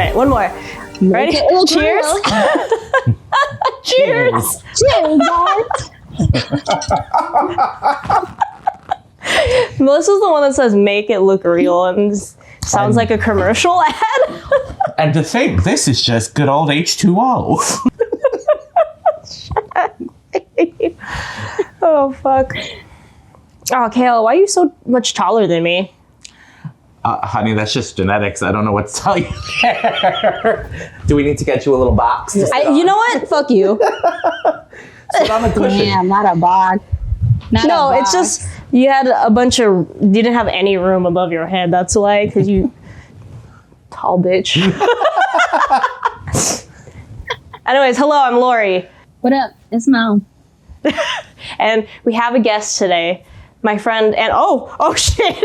right, one more. Ready? Cheers. Cheers. Cheers, guys. Melissa's the one that says make it look real and sounds like a commercial ad. And to think this is just good old H2O. Oh, fuck. Oh, Keala, why are you so much taller than me? Honey, that's just genetics. I don't know what to tell you. Do we need to get you a little box? You know what? Fuck you. Sit on the cushion. Damn, not a box. No, it's just you had a bunch of. You didn't have any room above your head. That's why, because you tall bitch. Anyways, hello, I'm Lorrie. What up? It's Mel. And we have a guest today, my friend, and oh shit.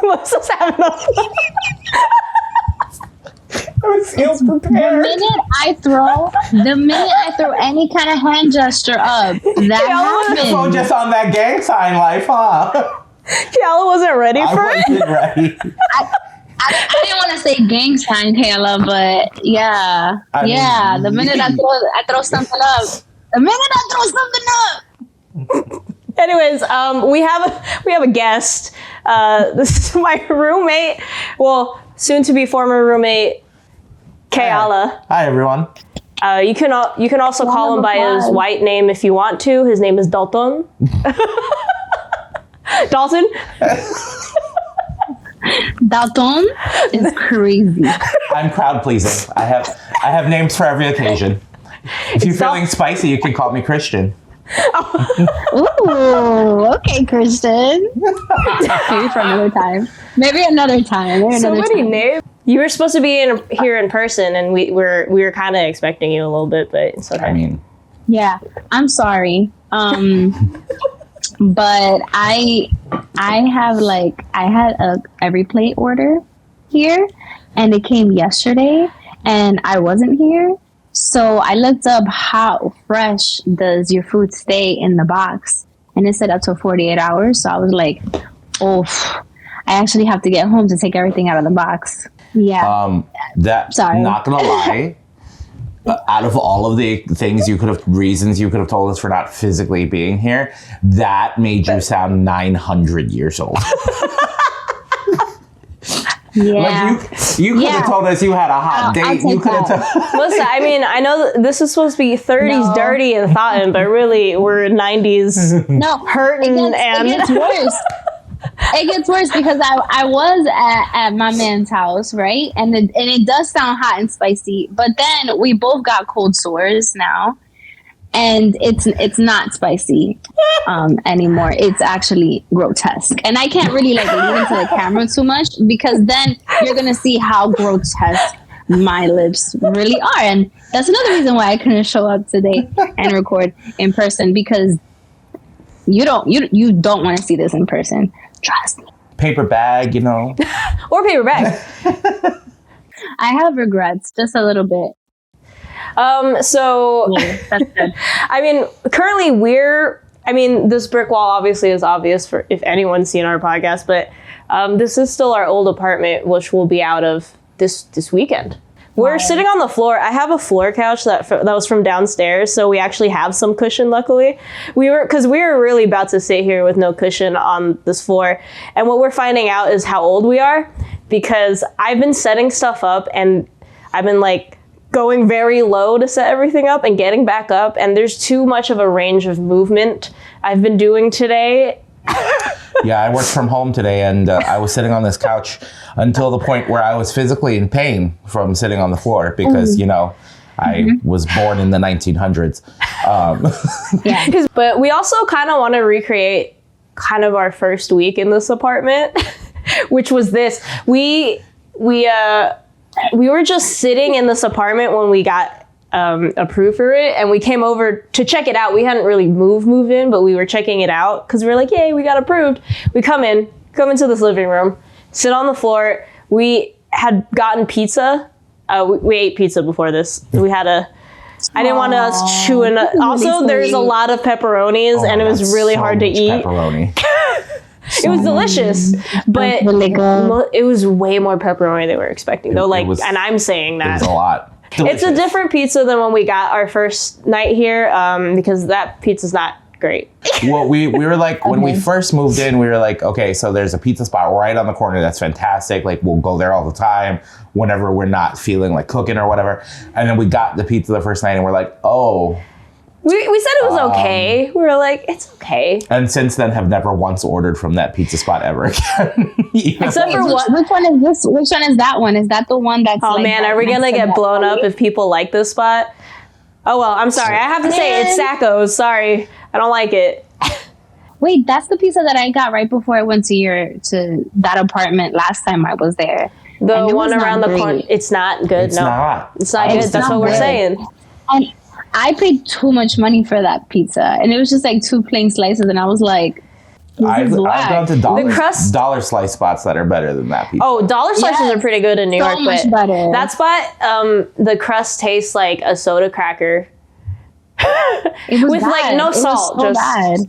Melissa's having a I was ill prepared. The minute I throw any kind of hand gesture up, that happens. So just on that gang sign life, huh? Keala wasn't ready for it. I wasn't ready. I didn't want to say gang sign, Keala, but yeah. The minute I throw something up. Anyways, we have a guest. This is my roommate. Well, soon to be former roommate, Keala. Hi everyone. You can also call him by his white name if you want to. His name is Thoughtin. Dalton. Dalton is crazy. I'm crowd pleasing. I have names for every occasion. If you're feeling spicy, you can call me Christian. Ooh, okay, Christian. Maybe for another time. Maybe another time. So many names. You were supposed to be here in person, and we were kind of expecting you a little bit, but it's okay. I mean, yeah, I'm sorry. But I had a every plate order here, and it came yesterday, and I wasn't here. So I looked up how fresh does your food stay in the box, and it said up to 48 hours. So I was like, oh, I actually have to get home to take everything out of the box. Yeah. Sorry. Not gonna lie. Out of all of the reasons you could have told us for not physically being here, that made you sound 900 years old. Yeah. Like you could have told us you had a hot date. You could have Melissa, I mean, I know this is supposed to be 30s dirty and Thoughtin, but really we're 90s hurting it gets worse. It gets worse because I was at my man's house, right? And it does sound hot and spicy, but then we both got cold sores now. And it's not spicy anymore. It's actually grotesque. And I can't really lean into the camera too much because then you're going to see how grotesque my lips really are. And that's another reason why I couldn't show up today and record in person, because you don't want to see this in person. Trust me. paper bag, or paper bag. I have regrets, just a little bit. So yeah, that's good. I mean, currently this brick wall obviously is obvious for if anyone's seen our podcast, but this is still our old apartment, which will be out of this weekend. We're sitting on the floor. I have a floor couch that was from downstairs, so we actually have some cushion, luckily. We were really about to sit here with no cushion on this floor, and what we're finding out is how old we are, because I've been setting stuff up, and I've been going very low to set everything up and getting back up, and there's too much of a range of movement I've been doing today. Yeah, I worked from home today, and I was sitting on this couch until the point where I was physically in pain from sitting on the floor because, I was born in the 1900s. Yeah. But we also kind of want to recreate kind of our first week in this apartment, which was this. We were just sitting in this apartment when we got approved for it, and we came over to check it out. We hadn't really moved in, but we were checking it out because we were like, yay, we got approved. We come into this living room, sit on the floor. We had gotten pizza. We ate pizza before this. We had I didn't want us chewing. Also, there's a lot of pepperonis, and it was really hard to eat. Pepperoni. It was delicious, but really good. it was way more pepperoni than we were expecting. Though, like, and I'm saying It that was a lot. Delicious. it's a different pizza than when we got our first night here, because that pizza's not great. Well, we were like, when we first moved in, we were like, okay, so there's a pizza spot right on the corner that's fantastic. Like, we'll go there all the time whenever we're not feeling like cooking or whatever. And then we got the pizza the first night and we're like, oh. We said it was okay. We were like, it's okay. And since then have never once ordered from that pizza spot ever again. Except for what? Which one is this? Which one is that one? Is that the one that's Oh man, are we gonna get blown up if people like this spot? Oh well, I'm sorry. I have to say it's Sacco's. Sorry, I don't like it. Wait, that's the pizza that I got right before I went to that apartment last time I was there. The one around the corner. It's not good. It's no, not. it's not good. That's what we're saying. And I paid too much money for that pizza, and it was just like 2 plain slices, and I was like, I've gone to The crust- dollar slice spots that are better than that pizza. Oh, dollar slices are pretty good in New York, much but better. that spot, the crust tastes like a soda cracker. It was With bad. like no It was salt, so just bad.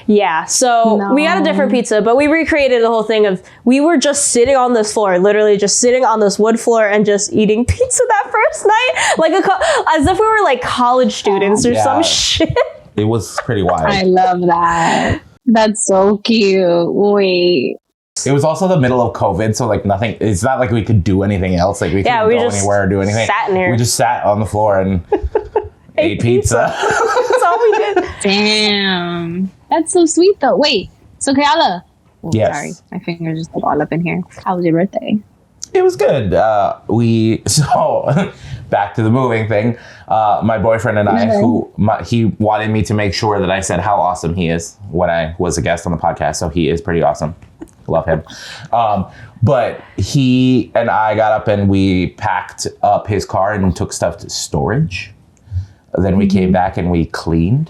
yeah. So we had a different pizza, but we recreated the whole thing of we were just sitting on this floor, literally just sitting on this wood floor and just eating pizza that first night, like as if we were like college students or some shit. It was pretty wild. I love that. That's so cute. Wait. It was also the middle of COVID, so like nothing. It's not like we could do anything else. Like we couldn't go anywhere or do anything. Sat in here. We just sat on the floor and ate pizza. That's all we did. Damn. That's so sweet though. Wait. So Keala. Oh, Yes. Sorry. My fingers just like all up in here. How was your birthday? It was good. So back to the moving thing. My boyfriend and I, he wanted me to make sure that I said how awesome he is when I was a guest on the podcast. So he is pretty awesome. Love him. But he and I got up and we packed up his car and took stuff to storage. Then we came back and we cleaned.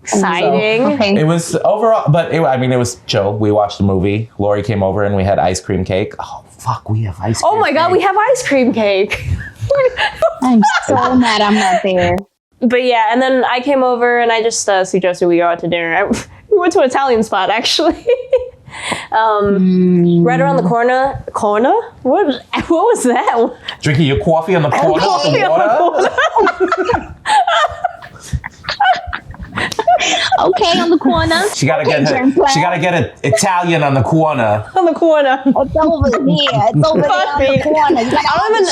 Exciting. Okay. It was overall, but it was chill. We watched a movie. Lorrie came over and we had ice cream cake. Oh, fuck, we have ice cream Oh my god, we have ice cream cake. I'm so mad I'm not there. But yeah, and then I came over and I just suggested we go out to dinner. We went to an Italian spot actually. Right around the corner. Corner? What was that? Drinking your coffee on the corner with the water? Okay, on the corner. She gotta get an Italian on the corner. On the corner. It's over here. It's over there on the corner. It's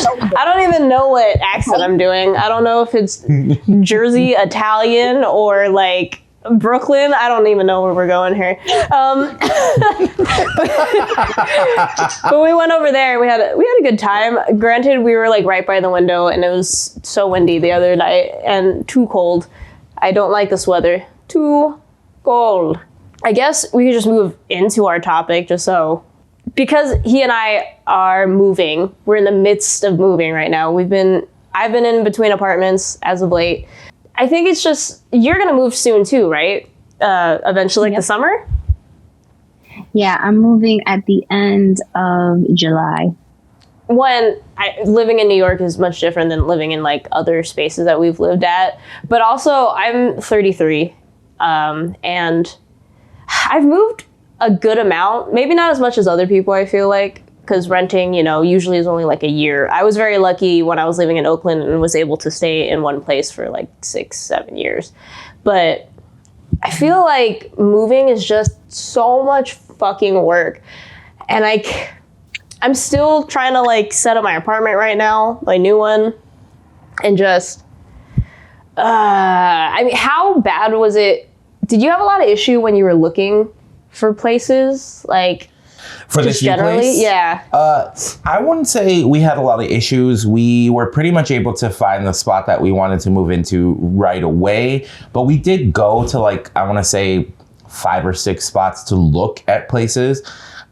like I don't even know what accent I'm doing. I don't know if it's Jersey Italian or like Brooklyn. I don't even know where we're going here. But we went over there. We had a good time. Granted, we were like right by the window, and it was so windy the other night and too cold. I don't like this weather. Too cold. I guess we could just move into our topic because he and I are moving. We're in the midst of moving right now. I've been in between apartments as of late. I think it's just, you're going to move soon too, right? Eventually, like the summer? Yeah, I'm moving at the end of July. Living in New York is much different than living in like other spaces that we've lived at. But also, I'm 33, and I've moved a good amount. Maybe not as much as other people, I feel like, because renting, usually is only like a year. I was very lucky when I was living in Oakland and was able to stay in one place for like 6-7 years. But I feel like moving is just so much fucking work. And I'm still trying to like set up my apartment right now, my new one, and just, how bad was it? Did you have a lot of issue when you were looking for places, like for just this new generally? place? Yeah. I wouldn't say we had a lot of issues. We were pretty much able to find the spot that we wanted to move into right away, but we did go to like, I want to say 5 or 6 spots to look at places.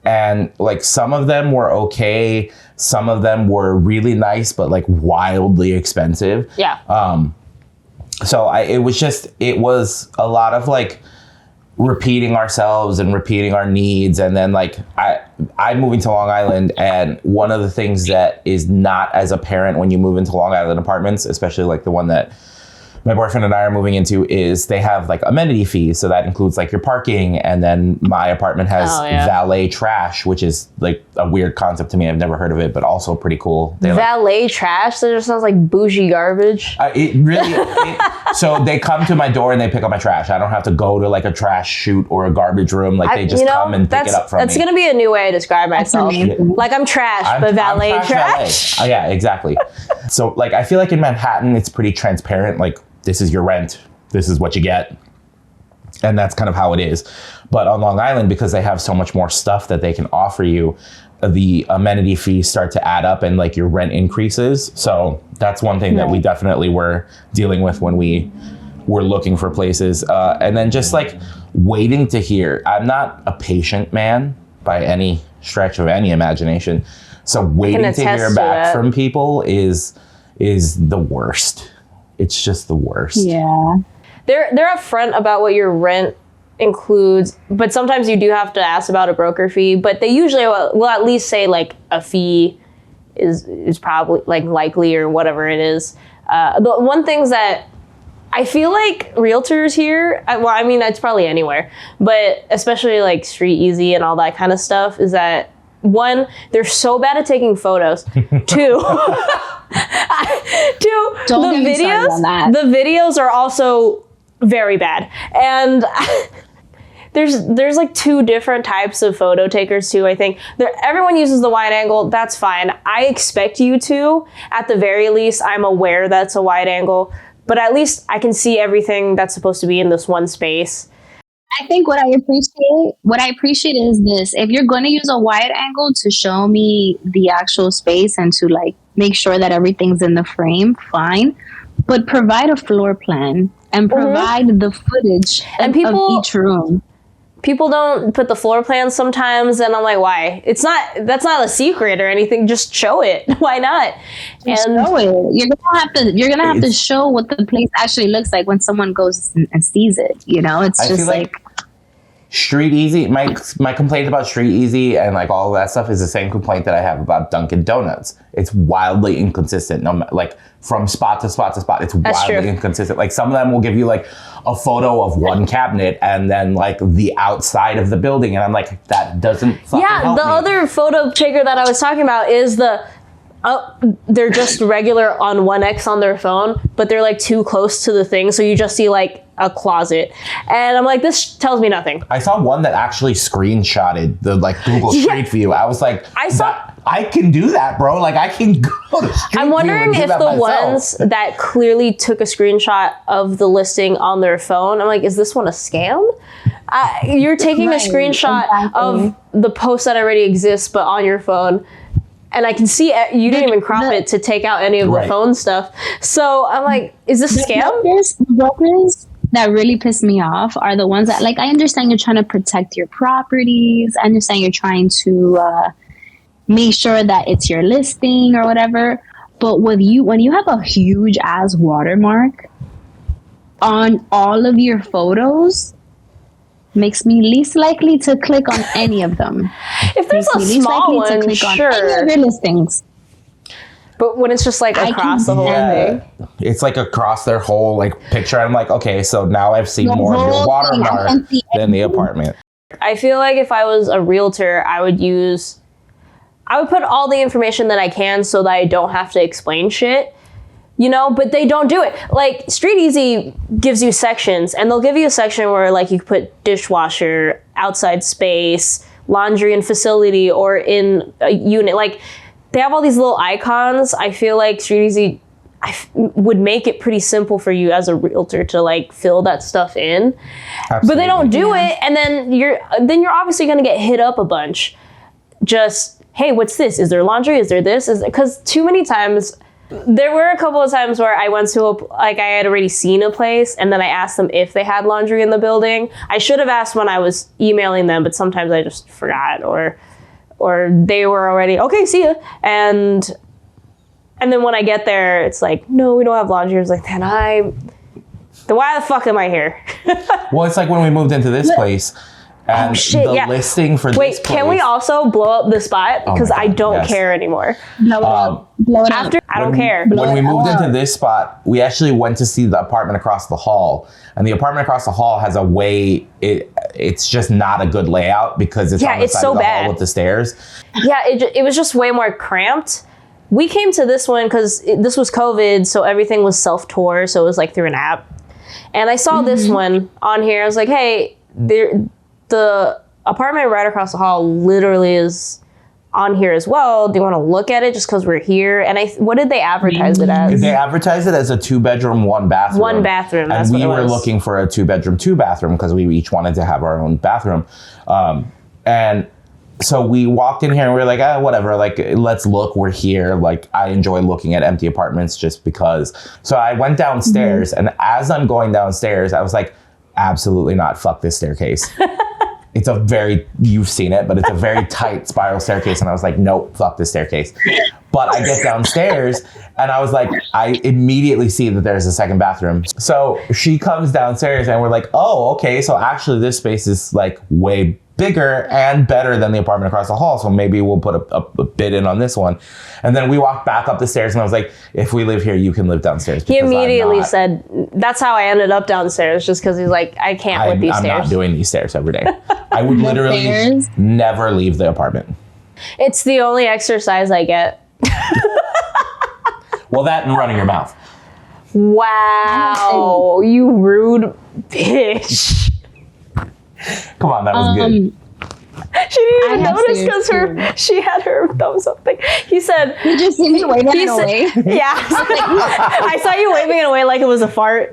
And like some of them were okay. Some of them were really nice, but like wildly expensive. Yeah. So it was a lot of like repeating ourselves and repeating our needs. And then like I'm moving to Long Island, and one of the things that is not as apparent when you move into Long Island apartments, especially like the one that my boyfriend and I are moving into is they have like amenity fees. So that includes like your parking. And then my apartment has valet trash, which is like a weird concept to me. I've never heard of it, but also pretty cool. Valet trash? That just sounds like bougie garbage. So they come to my door and they pick up my trash. I don't have to go to like a trash chute or a garbage room. Like they just come and pick it up from me. That's going to be a new way to describe myself. Like I'm trash, but valet trash. Oh, yeah, exactly. So like, I feel like in Manhattan, it's pretty transparent. Like, this is your rent. This is what you get. And that's kind of how it is. But on Long Island, because they have so much more stuff that they can offer you, the amenity fees start to add up and like your rent increases. So that's one thing that we definitely were dealing with when we were looking for places. And then just like waiting to hear. I'm not a patient man by any stretch of any imagination. So waiting to hear back from people is the worst. It's just the worst. Yeah. They're upfront about what your rent includes, but sometimes you do have to ask about a broker fee, but they usually will at least say like a fee is probably like likely or whatever it is. The one things that I feel like realtors here, well, I mean, it's probably anywhere, but especially like Street Easy and all that kind of stuff is that one, they're so bad at taking photos. Two, the videos are also very bad. And there's like two different types of photo takers too, I think. Everyone uses the wide angle, that's fine. I expect you to. At the very least, I'm aware that's a wide angle, but at least I can see everything that's supposed to be in this one space. I think what I appreciate is this. If you're going to use a wide angle to show me the actual space and to like make sure that everything's in the frame, fine. But provide a floor plan and provide the footage of each room. People don't put the floor plans sometimes, and I'm like, why? That's not a secret or anything. Just show it. Why not? Show it. You're gonna have to show what the place actually looks like when someone goes and sees it. You know, it's just like Street Easy. My complaint about Street Easy and like all of that stuff is the same complaint that I have about Dunkin' Donuts. It's wildly inconsistent. Like from spot to spot to spot, it's wildly inconsistent. Like some of them will give you like a photo of one cabinet and then like the outside of the building, and I'm like, that doesn't fucking help me. Other photo taker that I was talking about is they're just regular on 1X on their phone, but they're like too close to the thing, so you just see like a closet, and I'm like, this tells me nothing. I saw one that actually screenshotted the like Google Street View. I was like, I can do that, bro. Like I can go to Street I'm wondering if the ones that clearly took a screenshot of the listing on their phone, I'm like, is this one a scam? You're taking a screenshot of the post that already exists, but on your phone. And I can see you didn't even crop it to take out any of the phone stuff. So I'm like, is this a scam? The brokers that really piss me off are the ones that, like, I understand you're trying to protect your properties. I understand you're trying to make sure that it's your listing or whatever. But when you have a huge ass watermark on all of your photos, makes me least likely to click on any of them. If there's a small one, sure. On any of your listings. But when it's just like across the whole thing. It's like across their whole like picture. I'm like, okay, so now I've seen more of your watermark than the apartment. I feel like if I was a realtor, I would put all the information that I can so that I don't have to explain shit. You know, but they don't do it. Like Street Easy gives you sections, and they'll give you a section where like you could put dishwasher, outside space, laundry and facility, or in a unit. Like they have all these little icons. I feel like Street Easy would make it pretty simple for you as a realtor to like fill that stuff in. Absolutely. But they don't do it, and then you're obviously going to get hit up a bunch. Just, hey, what's this? Is there laundry? Is there this? Because too many times. There were a couple of times where I went to I had already seen a place, and then I asked them if they had laundry in the building. I should have asked when I was emailing them, but sometimes I just forgot, or they were already, okay, see ya. And then when I get there, it's like, no, we don't have laundry. I was like, then why the fuck am I here? Well, it's like when we moved into this place, And the listing for Wait, this place, can we also blow up the spot? Because I don't care anymore. Blow it up. Blow it up. I don't care. When we moved into this spot, we actually went to see the apartment across the hall. And the apartment across the hall has a way, it's just not a good layout because it's on the side of the hall with the stairs. Yeah, it was just way more cramped. We came to this one because this was COVID, so everything was self-tour, so it was like through an app. And I saw this one on here. I was like, hey, the apartment right across the hall literally is on here as well. Do you want to look at it just because we're here? And what did they advertise it as? They advertised it as a 2-bedroom, 1-bathroom. 1-bathroom. That's and what it was. We were looking for a 2-bedroom, 2-bathroom because we each wanted to have our own bathroom. And so we walked in here and we were like, whatever, like, let's look, we're here. Like, I enjoy looking at empty apartments just because. So I went downstairs, and as I'm going downstairs, I was like, absolutely not, fuck this staircase. It's you've seen it, but it's a very tight spiral staircase. And I was like, nope, fuck this staircase. But I get downstairs and I was like, I immediately see that there's a second bathroom. So she comes downstairs and we're like, oh, okay. So actually this space is like way bigger and better than the apartment across the hall. So maybe we'll put a bid in on this one. And then we walked back up the stairs and I was like, if we live here, you can live downstairs. He immediately said, that's how I ended up downstairs, just because he's like, I can't with these stairs. I'm not doing these stairs every day. I would literally never leave the apartment. It's the only exercise I get. Well, that and running your mouth. Wow, you rude bitch. Come on, that was good. She didn't even notice because she had her thumbs up thing. He said, "You just see me waving it away." Yeah, I saw you waving it away like it was a fart.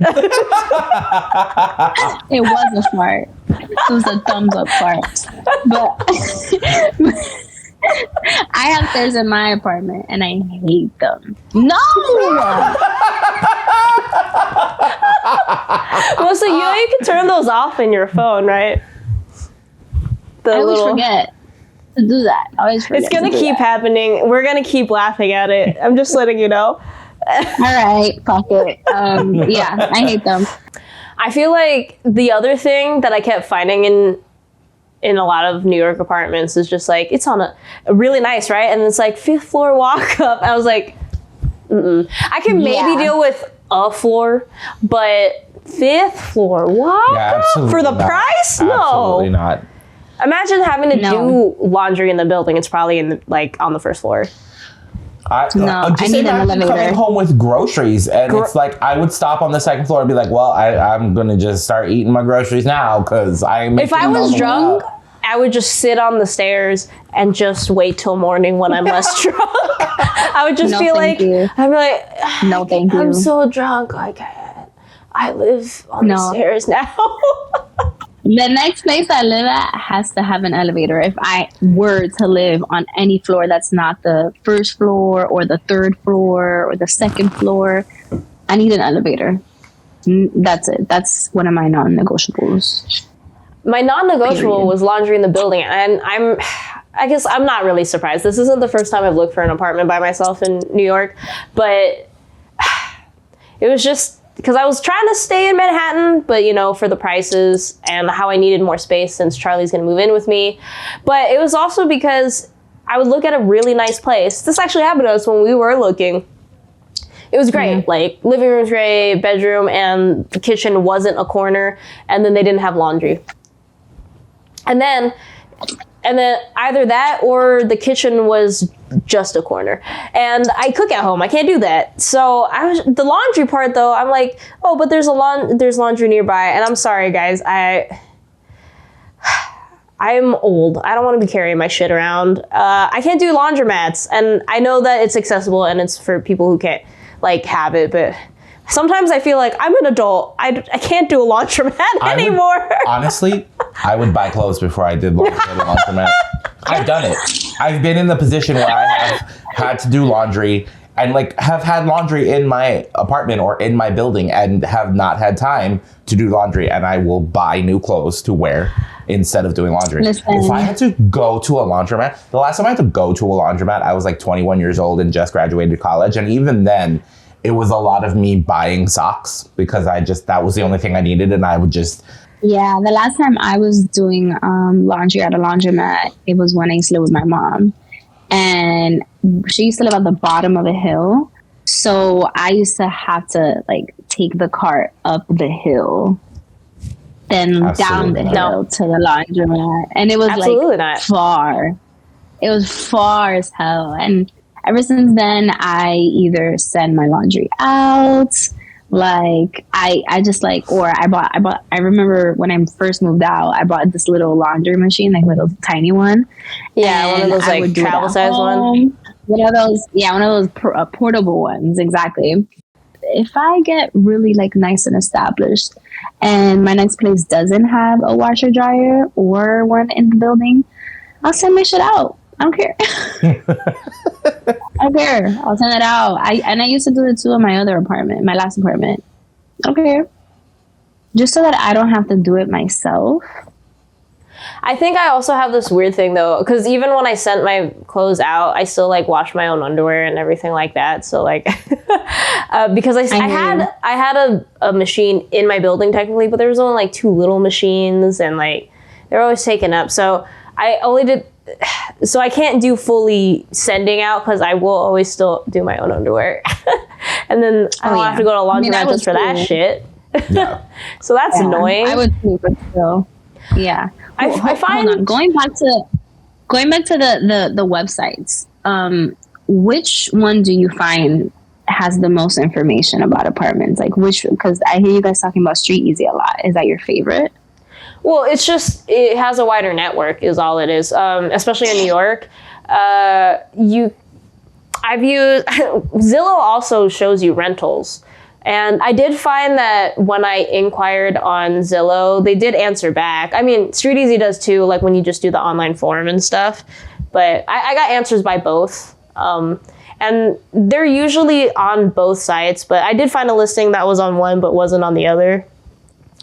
It was a fart. It was a thumbs up fart. But I have stairs in my apartment, and I hate them. No. Well, so you can turn those off in your phone, right? I always forget to do that. I always forget. It's gonna keep happening. We're gonna keep laughing at it. I'm just letting you know. All right, fuck it. Yeah, I hate them. I feel like the other thing that I kept finding in a lot of New York apartments is just like, it's on a really nice, right? And it's like 5th floor walk up. I was like, I can maybe deal with a floor, but 5th floor walk up for the price? No. Absolutely not. Imagine having to do laundry in the building. It's probably on the 1st floor. I need an elevator. Coming home with groceries, and it's like I would stop on the 2nd floor and be like, "Well, I'm gonna just start eating my groceries now because I'm." If I was drunk, I would just sit on the stairs and just wait till morning when I'm less drunk. I would just be like, I'd be like, "No, thank you. I'm so drunk. I can't. I live on the stairs now." The next place I live at has to have an elevator. If I were to live on any floor that's not the 1st floor or the 3rd floor or the 2nd floor, I need an elevator. That's it. That's one of my non-negotiables. My non-negotiable was laundry in the building. And I guess I'm not really surprised. This isn't the first time I've looked for an apartment by myself in New York. But it was just because I was trying to stay in Manhattan, but for the prices and how I needed more space since Charlie's going to move in with me. But it was also because I would look at a really nice place. This actually happened to us when we were looking. It was great. Like, living room's great, bedroom, and the kitchen wasn't a corner, and then they didn't have laundry. And then either that or the kitchen was just a corner. And I cook at home. I can't do that. So the laundry part though, I'm like, oh, but there's laundry nearby. And I'm sorry guys, I'm old. I don't want to be carrying my shit around. I can't do laundromats. And I know that it's accessible and it's for people who can't have it, but sometimes I feel like I'm an adult. I can't do a laundromat anymore. Honestly, I would buy clothes before I did laundry at a laundromat. I've done it. I've been in the position where I have had to do laundry and have had laundry in my apartment or in my building and have not had time to do laundry, and I will buy new clothes to wear instead of doing laundry. Listen. If I had to go to a laundromat, the last time I had to go to a laundromat, I was 21 years old and just graduated college, and even then, it was a lot of me buying socks because that was the only thing I needed, and I would just Yeah, the last time I was doing laundry at a laundromat, it was when I used to live with my mom. And she used to live at the bottom of a hill. So I used to have to like take the cart up the hill, then down the hill to the laundromat. And it was far. It was far as hell. And ever since then, I either send my laundry out, like I just like, or I remember when I first moved out, I bought this little laundry machine, like little tiny one. Yeah, one of those like travel size ones. One of those portable ones, exactly. If I get really like nice and established and my next place doesn't have a washer dryer or one in the building, I'll send my shit out. I don't care. I don't care. I'll send it out. I used to do it too in my other apartment, my last apartment. I don't care. Just so that I don't have to do it myself. I think I also have this weird thing though, because even when I sent my clothes out, I still like wash my own underwear and everything like that. So like, because I had a machine in my building technically, but there was only like 2 little machines and like they're always taken up. So I can't do fully sending out because I will always still do my own underwear. And then I don't have to go to laundromat just for that shit. Yeah. So that's annoying. I would too, but still. Yeah. I find hold on. Going back to the websites, which one do you find has the most information about apartments? Like because I hear you guys talking about Street Easy a lot. Is that your favorite? Well, it has a wider network is all it is. Especially in New York. I've used Zillow also shows you rentals. And I did find that when I inquired on Zillow, they did answer back. I mean, Street Easy does too, like when you just do the online form and stuff. But I got answers by both. And they're usually on both sites. But I did find a listing that was on one but wasn't on the other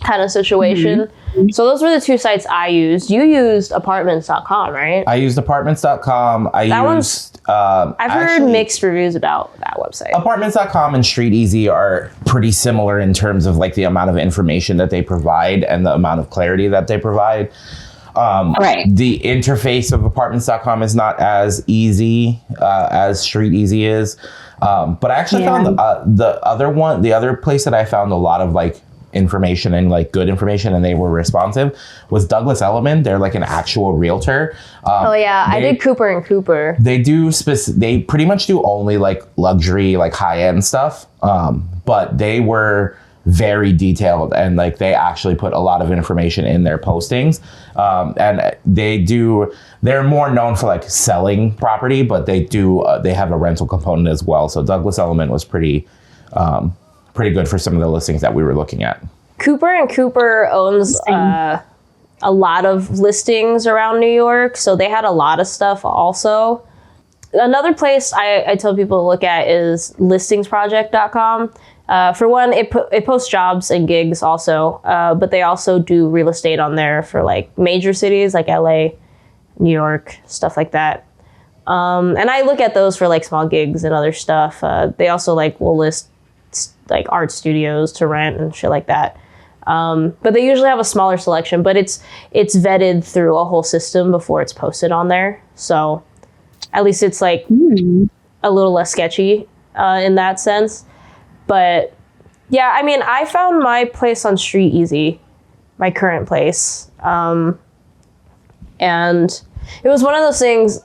kind of situation. Mm-hmm. So those were the 2 sites I used. You used apartments.com, right? I used apartments.com. I've heard mixed reviews about that website. Apartments.com and Street Easy are pretty similar in terms of like the amount of information that they provide and the amount of clarity that they provide. Right. The interface of apartments.com is not as easy as Street Easy is. But I actually found the other place that I found a lot of like information and like good information and they were responsive was Douglas Elliman. They're like an actual realtor. I did Cooper and Cooper. They pretty much do only like luxury, like high-end stuff. But they were very detailed and like they actually put a lot of information in their postings. And they're more known for like selling property, but they have a rental component as well. So Douglas Elliman was pretty good for some of the listings that we were looking at. Cooper and Cooper owns a lot of listings around New York, so they had a lot of stuff also. Another place I tell people to look at is listingsproject.com. For one, it posts jobs and gigs also, but they also do real estate on there for like major cities like LA, New York, stuff like that. And I look at those for like small gigs and other stuff. They also like will list like art studios to rent and shit like that. But they usually have a smaller selection, but it's vetted through a whole system before it's posted on there. So at least it's like a little less sketchy in that sense. But yeah, I mean, I found my place on Street Easy, my current place. And it was one of those things,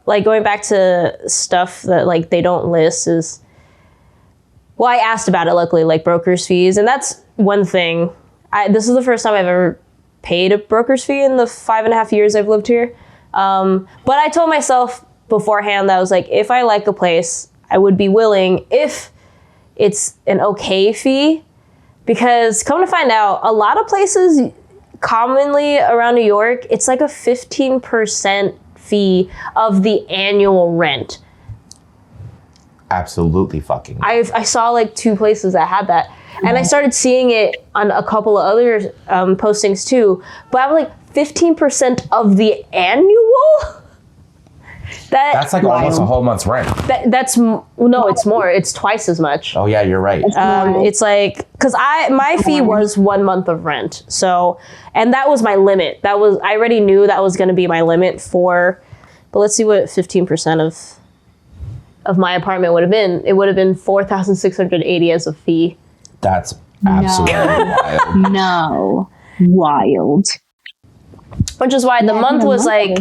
like going back to stuff that like they don't list is, well, I asked about it, luckily, like broker's fees. And that's one thing. This is the first time I've ever paid a broker's fee in the 5.5 years I've lived here. But I told myself beforehand that I was like, if I like a place, I would be willing if it's an okay fee. Because come to find out, a lot of places commonly around New York, it's like a 15% fee of the annual rent. Absolutely fucking. I saw like 2 places that had that. And I started seeing it on a couple of other postings too. But I was like, 15% of the annual? That's like almost a whole month's rent. That's no, it's more. It's twice as much. Oh yeah, you're right. It's like, because my fee was 1 month of rent. So, and that was my limit. I already knew that was going to be my limit for, but let's see what 15% of my apartment would have been. It would have been $4,680 as a fee. That's absolutely wild. No. Wild. Which is why the month was like,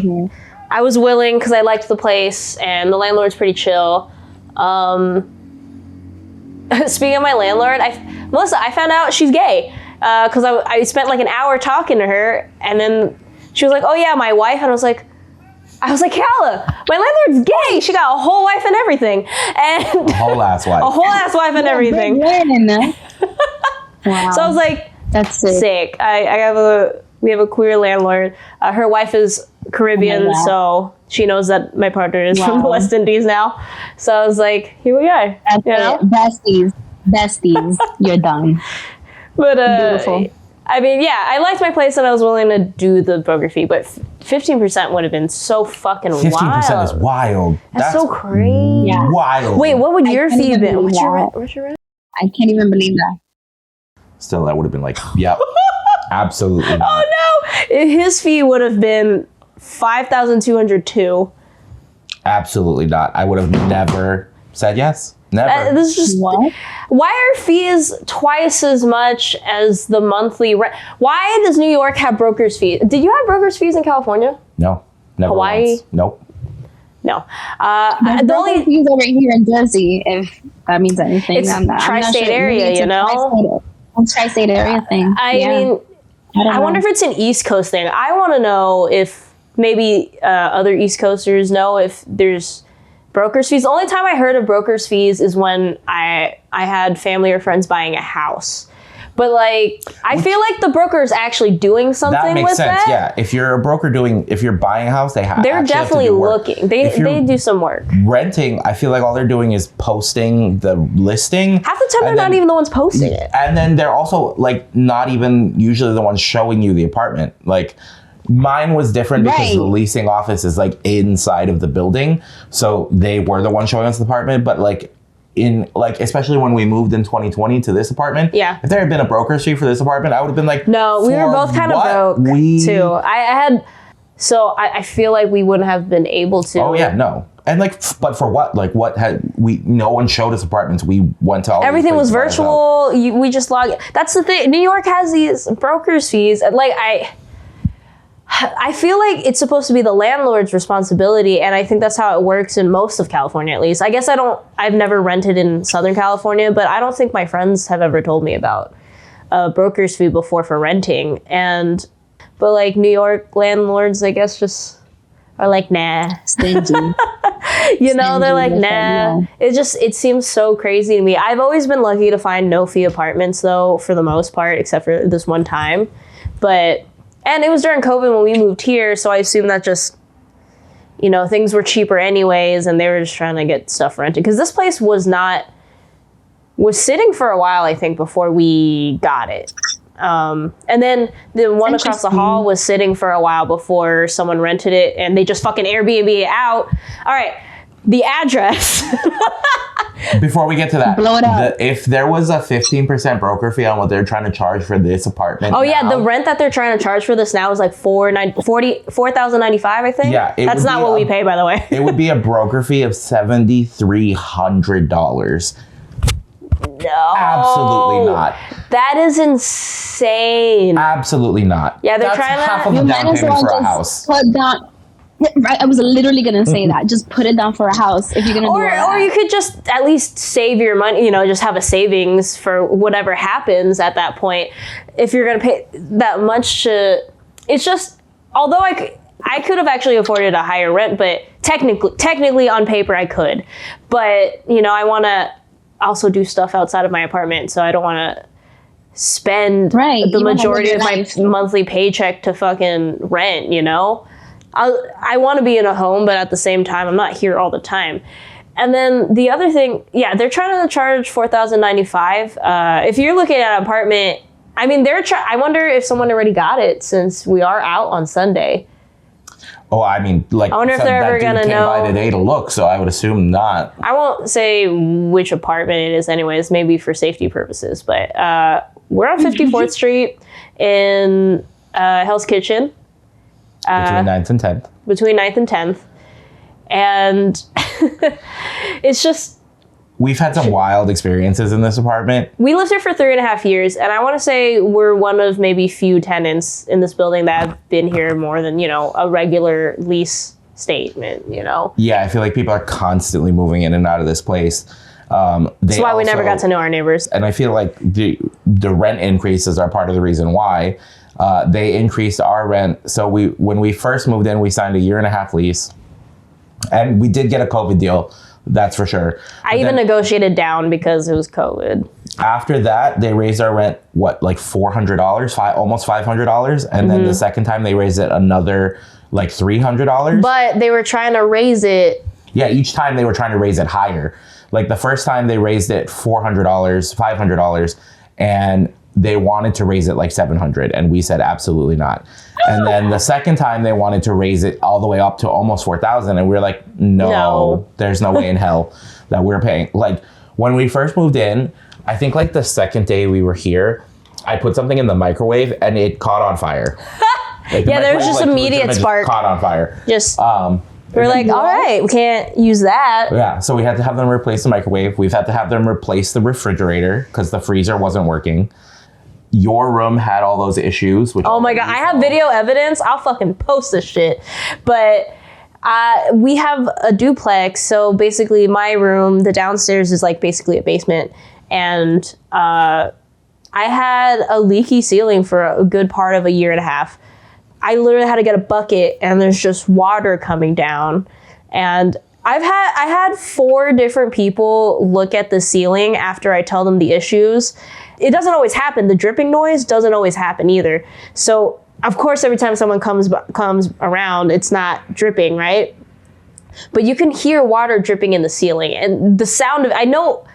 I was willing because I liked the place and the landlord's pretty chill. Speaking of my landlord, Melissa, I found out she's gay because I spent like an hour talking to her, and then she was like, "Oh yeah, my wife," and I was like, "Keala, my landlord's gay. She got a whole wife and everything, and A whole ass wife. a whole ass wife and everything." Wow. So I was like, "That's sick." We have a queer landlord. Her wife is Caribbean, so she knows that my partner is from the West Indies now. So I was like, here we are. That's besties. You're done. But Beautiful. I mean, yeah, I liked my place and I was willing to do the broker fee, but 15% would have been so fucking 15% is wild. That's so crazy. Yeah. Wild. Wait, what would your fee have been? believe What's your rent? I can't even believe that. Still, that would have been like, yep, absolutely not. Oh no! His fee would have been $5,202. Absolutely not. I would have never said yes. Never. This is just What? why are fees twice as much as the monthly rent? Why does New York have brokers fees? Did you have brokers fees in California? No. Never Hawaii? once. Nope. No. The only fees over here in Jersey, if that means anything. It's I'm not tri-state sure. area, Maybe it's you a know? tri-state area thing. I mean, I wonder if it's an East Coast thing. I want to know if maybe other East Coasters know if there's brokers fees. The only time I heard of brokers fees is when I had family or friends buying a house. But like, I feel like the broker is actually doing something That makes with sense. that. Yeah. If you're a broker if you're buying a house, they're Definitely looking. They do some work. Renting, I feel like all they're doing is posting the listing. Half the time they're not even the ones posting it. And then they're also like not even usually the ones showing you the apartment. Like mine was different because the leasing office is like inside of the building. So they were the ones showing us the apartment. But like especially when we moved in 2020 to this apartment. Yeah. If there had been a broker's fee for this apartment, I would have been like, no, we were both kind of broke too. I feel like we wouldn't have been able to. Oh yeah, no. And like, but for what? Like, no one showed us apartments. We went to all everything was virtual. We just logged. That's the thing. New York has these brokers fees. Like I feel like it's supposed to be the landlord's responsibility, and I think that's how it works in most of California, at least. I guess I've never rented in Southern California, but I don't think my friends have ever told me about a broker's fee before for renting. But like New York landlords, I guess, just are like, nah. Stingy. They're like, nah. It seems so crazy to me. I've always been lucky to find no fee apartments though, for the most part, except for this one time. And it was during COVID when we moved here, so I assume that just, things were cheaper anyways, and they were just trying to get stuff rented. Because this place was sitting for a while, I think, before we got it. And then the one across the hall was sitting for a while before someone rented it, and they just fucking Airbnb it out. All right, the address. Before we get to that, blow it up. If there was a 15% broker fee on what they're trying to charge for this apartment, the rent that they're trying to charge for this now is like $4,095, I think. Yeah, that's not what we pay, by the way. It would be a broker fee of $7,300. No, absolutely not. That is insane. Absolutely not. Yeah, they're trying to. half of the down payment for a house. Put down. Right, I was literally gonna say that. Just put it down for a house if you're gonna do it. Or you could just at least save your money. Just have a savings for whatever happens at that point. If you're gonna pay that much it's just. Although I could have actually afforded a higher rent, but technically on paper I could. But I want to also do stuff outside of my apartment, so I don't want to spend the majority of my monthly paycheck to fucking rent. I want to be in a home, but at the same time, I'm not here all the time. And then the other thing, they're trying to charge $4,095. If you're looking at an apartment, I mean, I wonder if someone already got it since we are out on Sunday. Oh, I mean, like, I wonder if they're ever gonna came know. by today to look, so I would assume not. I won't say which apartment it is anyways, maybe for safety purposes, but we're on 54th Street in Hell's Kitchen. Between 9th and 10th. Between 9th and 10th. And it's just... We've had some wild experiences in this apartment. We lived here for 3.5 years, and I want to say we're one of maybe few tenants in this building that have been here more than, a regular lease statement, Yeah, I feel like people are constantly moving in and out of this place. That's why we never got to know our neighbors. And I feel like the rent increases are part of the reason why. They increased our rent. So when we first moved in, we signed a 1.5-year lease. And we did get a COVID deal. That's for sure. I even negotiated down because it was COVID. After that, they raised our rent, like $400, almost $500. And then the second time they raised it another like $300. But they were trying to raise it. Yeah, each time they were trying to raise it higher. Like the first time they raised it $400, $500, and they wanted to raise it like $700. And we said, absolutely not. And then the second time they wanted to raise it all the way up to almost $4,000. And we were like, no, there's no way in hell that we're paying. Like when we first moved in, I think like the second day we were here, I put something in the microwave and it caught on fire. Like yeah, there was just immediate spark. Caught on fire. We're like, all right, we can't use that. Yeah, so we had to have them replace the microwave. We've had to have them replace the refrigerator because the freezer wasn't working. Your room had all those issues. Which oh my God, I have video evidence. I'll fucking post this shit. But we have a duplex. So basically my room, the downstairs is like basically a basement. And I had a leaky ceiling for a good part of 1.5 years. I literally had to get a bucket and there's just water coming down. And I had 4 different people look at the ceiling after I tell them the issues. It doesn't always happen. The dripping noise doesn't always happen either. So of course, every time someone comes around, it's not dripping, right? But you can hear water dripping in the ceiling, and the sound of I know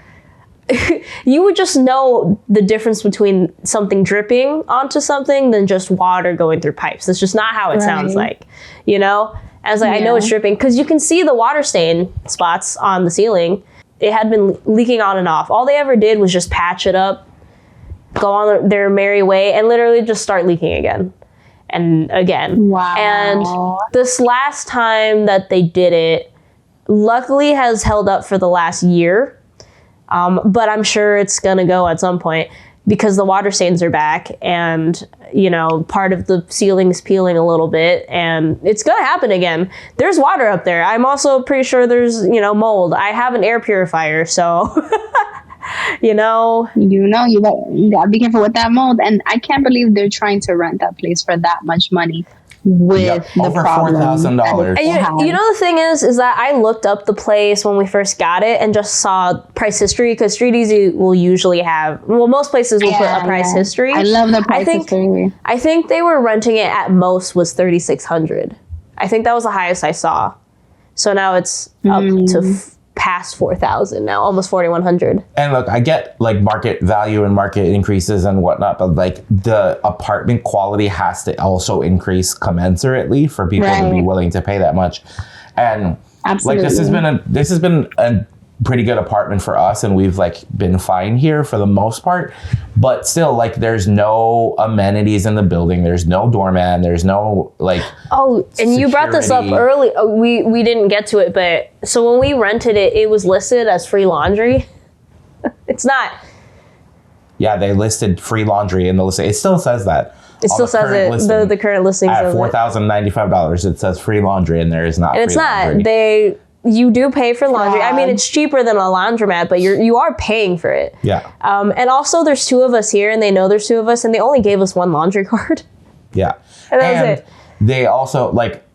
you would just know the difference between something dripping onto something than just water going through pipes. That's just not how it sounds like, I was like, I know it's dripping because you can see the water stain spots on the ceiling. It had been leaking on and off. All they ever did was just patch it up, go on their merry way, and literally just start leaking again and again. Wow. And this last time that they did it, luckily has held up for the last year. But I'm sure it's going to go at some point because the water stains are back and, part of the ceiling's peeling a little bit and it's going to happen again. There's water up there. I'm also pretty sure there's, mold. I have an air purifier, so, You gotta be careful with that mold. And I can't believe they're trying to rent that place for that much money. With the over problem. $4,000. The thing is that I looked up the place when we first got it and just saw price history because Street Easy will usually have, most places will put a price history. I love the price history. I think they were renting it at most was $3,600. I think that was the highest I saw. So now it's up to past $4,000 now, almost $4,100. And look, I get like market value and market increases and whatnot, but like the apartment quality has to also increase commensurately for people to be willing to pay that much. And Absolutely. like this has been a pretty good apartment for us, and we've like been fine here for the most part. But still, like, there's no amenities in the building. There's no doorman. There's no like. Oh, and you brought this up early. We didn't get to it, but so when we rented it, it was listed as free laundry. It's not. Yeah, they listed free laundry in the listing. It still says that. It still says it. The current listing at says $4,095. It says free laundry, and there is not. And it's not. You do pay for laundry. I mean, it's cheaper than a laundromat, but you are paying for it. Yeah. And also, there's 2 of us here, and they know there's 2 of us, and they only gave us 1 laundry card. Yeah. And that was it. They also, like,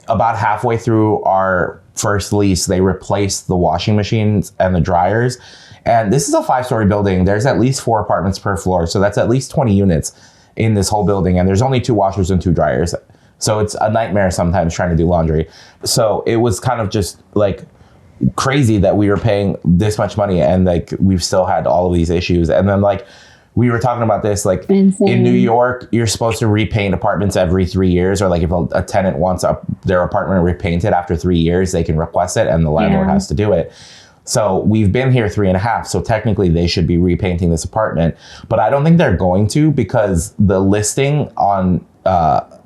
about halfway through our first lease, they replaced the washing machines and the dryers. And this is a 5-story building. There's at least 4 apartments per floor, so that's at least 20 units in this whole building. And there's only 2 washers and 2 dryers. So it's a nightmare sometimes trying to do laundry. So it was kind of just like crazy that we were paying this much money and like we've still had all of these issues. And then like we were talking about this, like Insane. in New York, you're supposed to repaint apartments every 3 years, or like if a tenant wants their apartment repainted after 3 years, they can request it and the landlord has to do it. So we've been here 3.5. So technically they should be repainting this apartment, but I don't think they're going to, because the listing on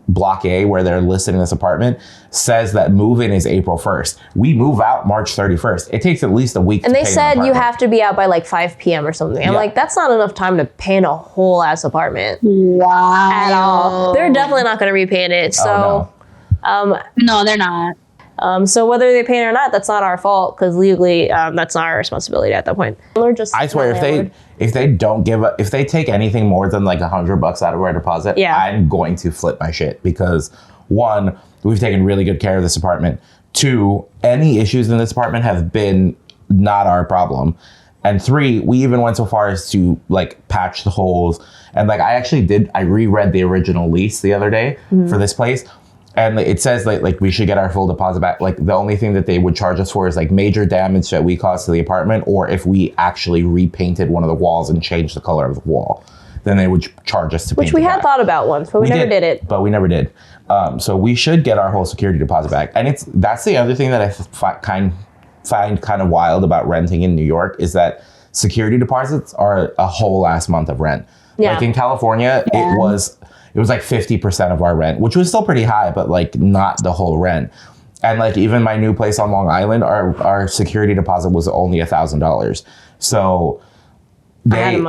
Block A, where they're listing this apartment, says that move-in is April 1st. We move out March 31st. It takes at least a week. And they said you have to be out by like 5 p.m. or something. I'm like, that's not enough time to paint a whole ass apartment. Wow. At all. They're definitely not going to repaint it. So, no, they're not. So whether they paint it or not, that's not our fault, because legally, that's not our responsibility at that point. We're just I swear, if they don't give up, if they take anything more than like $100 out of our deposit, I'm going to flip my shit, because 1, we've taken really good care of this apartment. 2, any issues in this apartment have been not our problem. And 3, we even went so far as to like patch the holes. And like I reread the original lease the other day for this place. And it says like we should get our full deposit back. Like the only thing that they would charge us for is like major damage that we caused to the apartment, or if we actually repainted one of the walls and changed the color of the wall, then they would charge us to paint it. Which we had thought about once, but we never did it. But we never did. So we should get our whole security deposit back. And that's the other thing that I find kind of wild about renting in New York, is that security deposits are a whole last month of rent. Yeah. Like in California, it was like 50% of our rent, which was still pretty high, but like not the whole rent. And like even my new place on Long Island, our security deposit was only $1,000. So they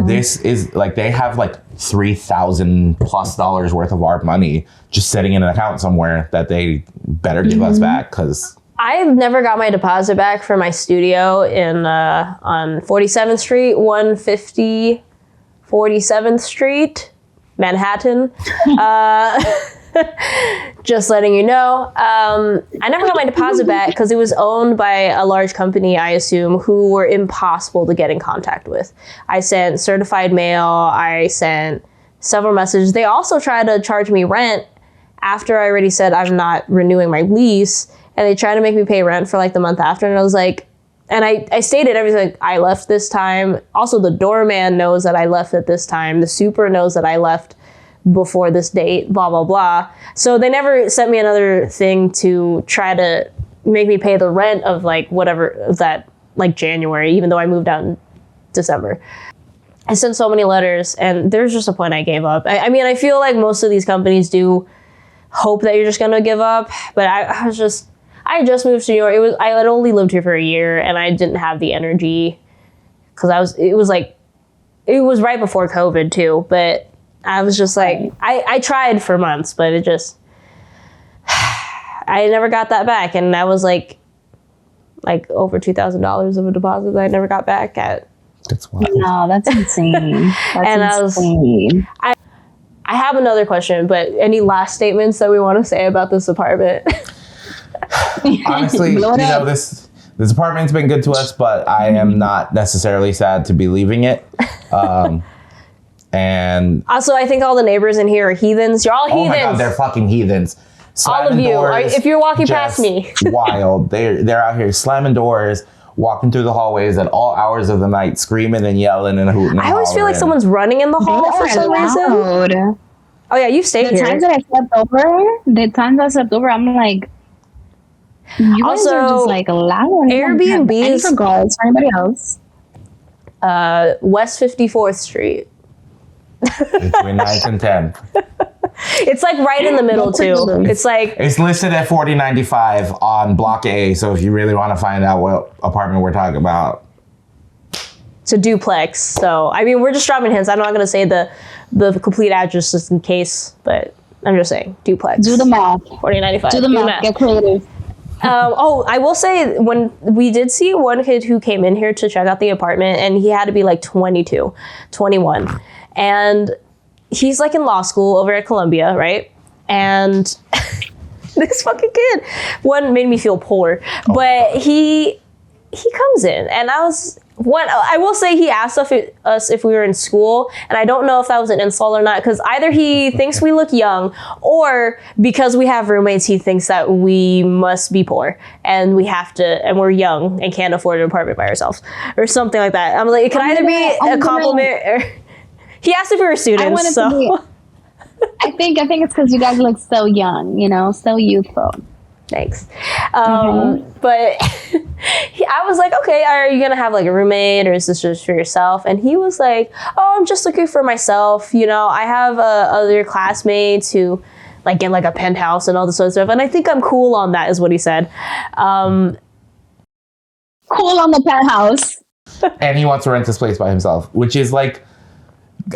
this is like, they have like $3,000+ worth of our money just sitting in an account somewhere that they better give us back, because I've never got my deposit back for my studio on 47th Street, 150 47th Street, Manhattan. Just letting you know. I never got my deposit back because it was owned by a large company, I assume, who were impossible to get in contact with. I sent certified mail. I sent several messages. They also tried to charge me rent after I already said I'm not renewing my lease. And they tried to make me pay rent for like the month after. And I was like, and I stated everything, like, I left this time. Also, the doorman knows that I left at this time. The super knows that I left before this date, blah, blah, blah. So they never sent me another thing to try to make me pay the rent of like whatever of that, like January, even though I moved out in December. I sent so many letters, and there's just a point I gave up. I mean, I feel like most of these companies do hope that you're just going to give up, but I just moved to New York. I had only lived here for a year, and I didn't have the energy because it was right before COVID too, but I was just like, I tried for months, but it just, I never got that back. And that was like over $2,000 of a deposit that I never got back at. That's wild. No, that's insane. That's insane. I have another question, but any last statements that we want to say about this apartment? Honestly, this apartment's been good to us, but I am not necessarily sad to be leaving it. And also, I think all the neighbors in here are heathens. You're all heathens. Oh my God, they're fucking heathens. All of you. If you're walking past me. Wild. They're out here slamming doors, walking through the hallways at all hours of the night, screaming and yelling and hooting. I always feel like someone's running in the hall for some reason. Oh yeah, you've stayed here. The times that I slept over, I'm like, you guys are just like loud. Airbnbs for girls, for anybody else. West 54th Street. Between 9th and 10th. It's like right in the middle too. It's listed at $40.95 on Block A. So if you really want to find out what apartment we're talking about, it's a duplex. So I mean, we're just dropping hints. I'm not going to say the complete address just in case, but I'm just saying duplex. Do the math. $40.95. Do the math. Get creative. I will say, when we did see one kid who came in here to check out the apartment, and he had to be like 22, 21. And he's like in law school over at Columbia, right? And this fucking kid, one made me feel poor, but he comes in, and I will say he asked us if we were in school, and I don't know if that was an insult or not, because either he thinks we look young, or because we have roommates, he thinks that we must be poor, and we're young and can't afford an apartment by ourselves, or something like that. I'm like, it can either be a compliment He asked if we were students, so. I think it's because you guys look so young, so youthful. Thanks. But I was like, okay, are you going to have like a roommate or is this just for yourself? And he was like, oh, I'm just looking for myself. I have other classmates who like get like a penthouse and all this sort of stuff. And I think I'm cool on that is what he said. Cool on the penthouse. And he wants to rent this place by himself, which is like,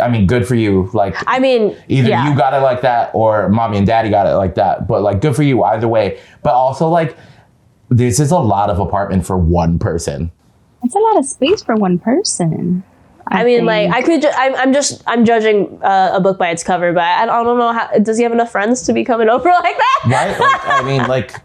I mean, good for you. Like, I mean, either you got it like that or mommy and daddy got it like that. But like, good for you either way. But also like, this is a lot of apartment for one person. It's a lot of space for one person. I mean, like, I could. I'm judging a book by its cover, but I don't know how. Does he have enough friends to be coming over like that? Right? Like, I mean, like.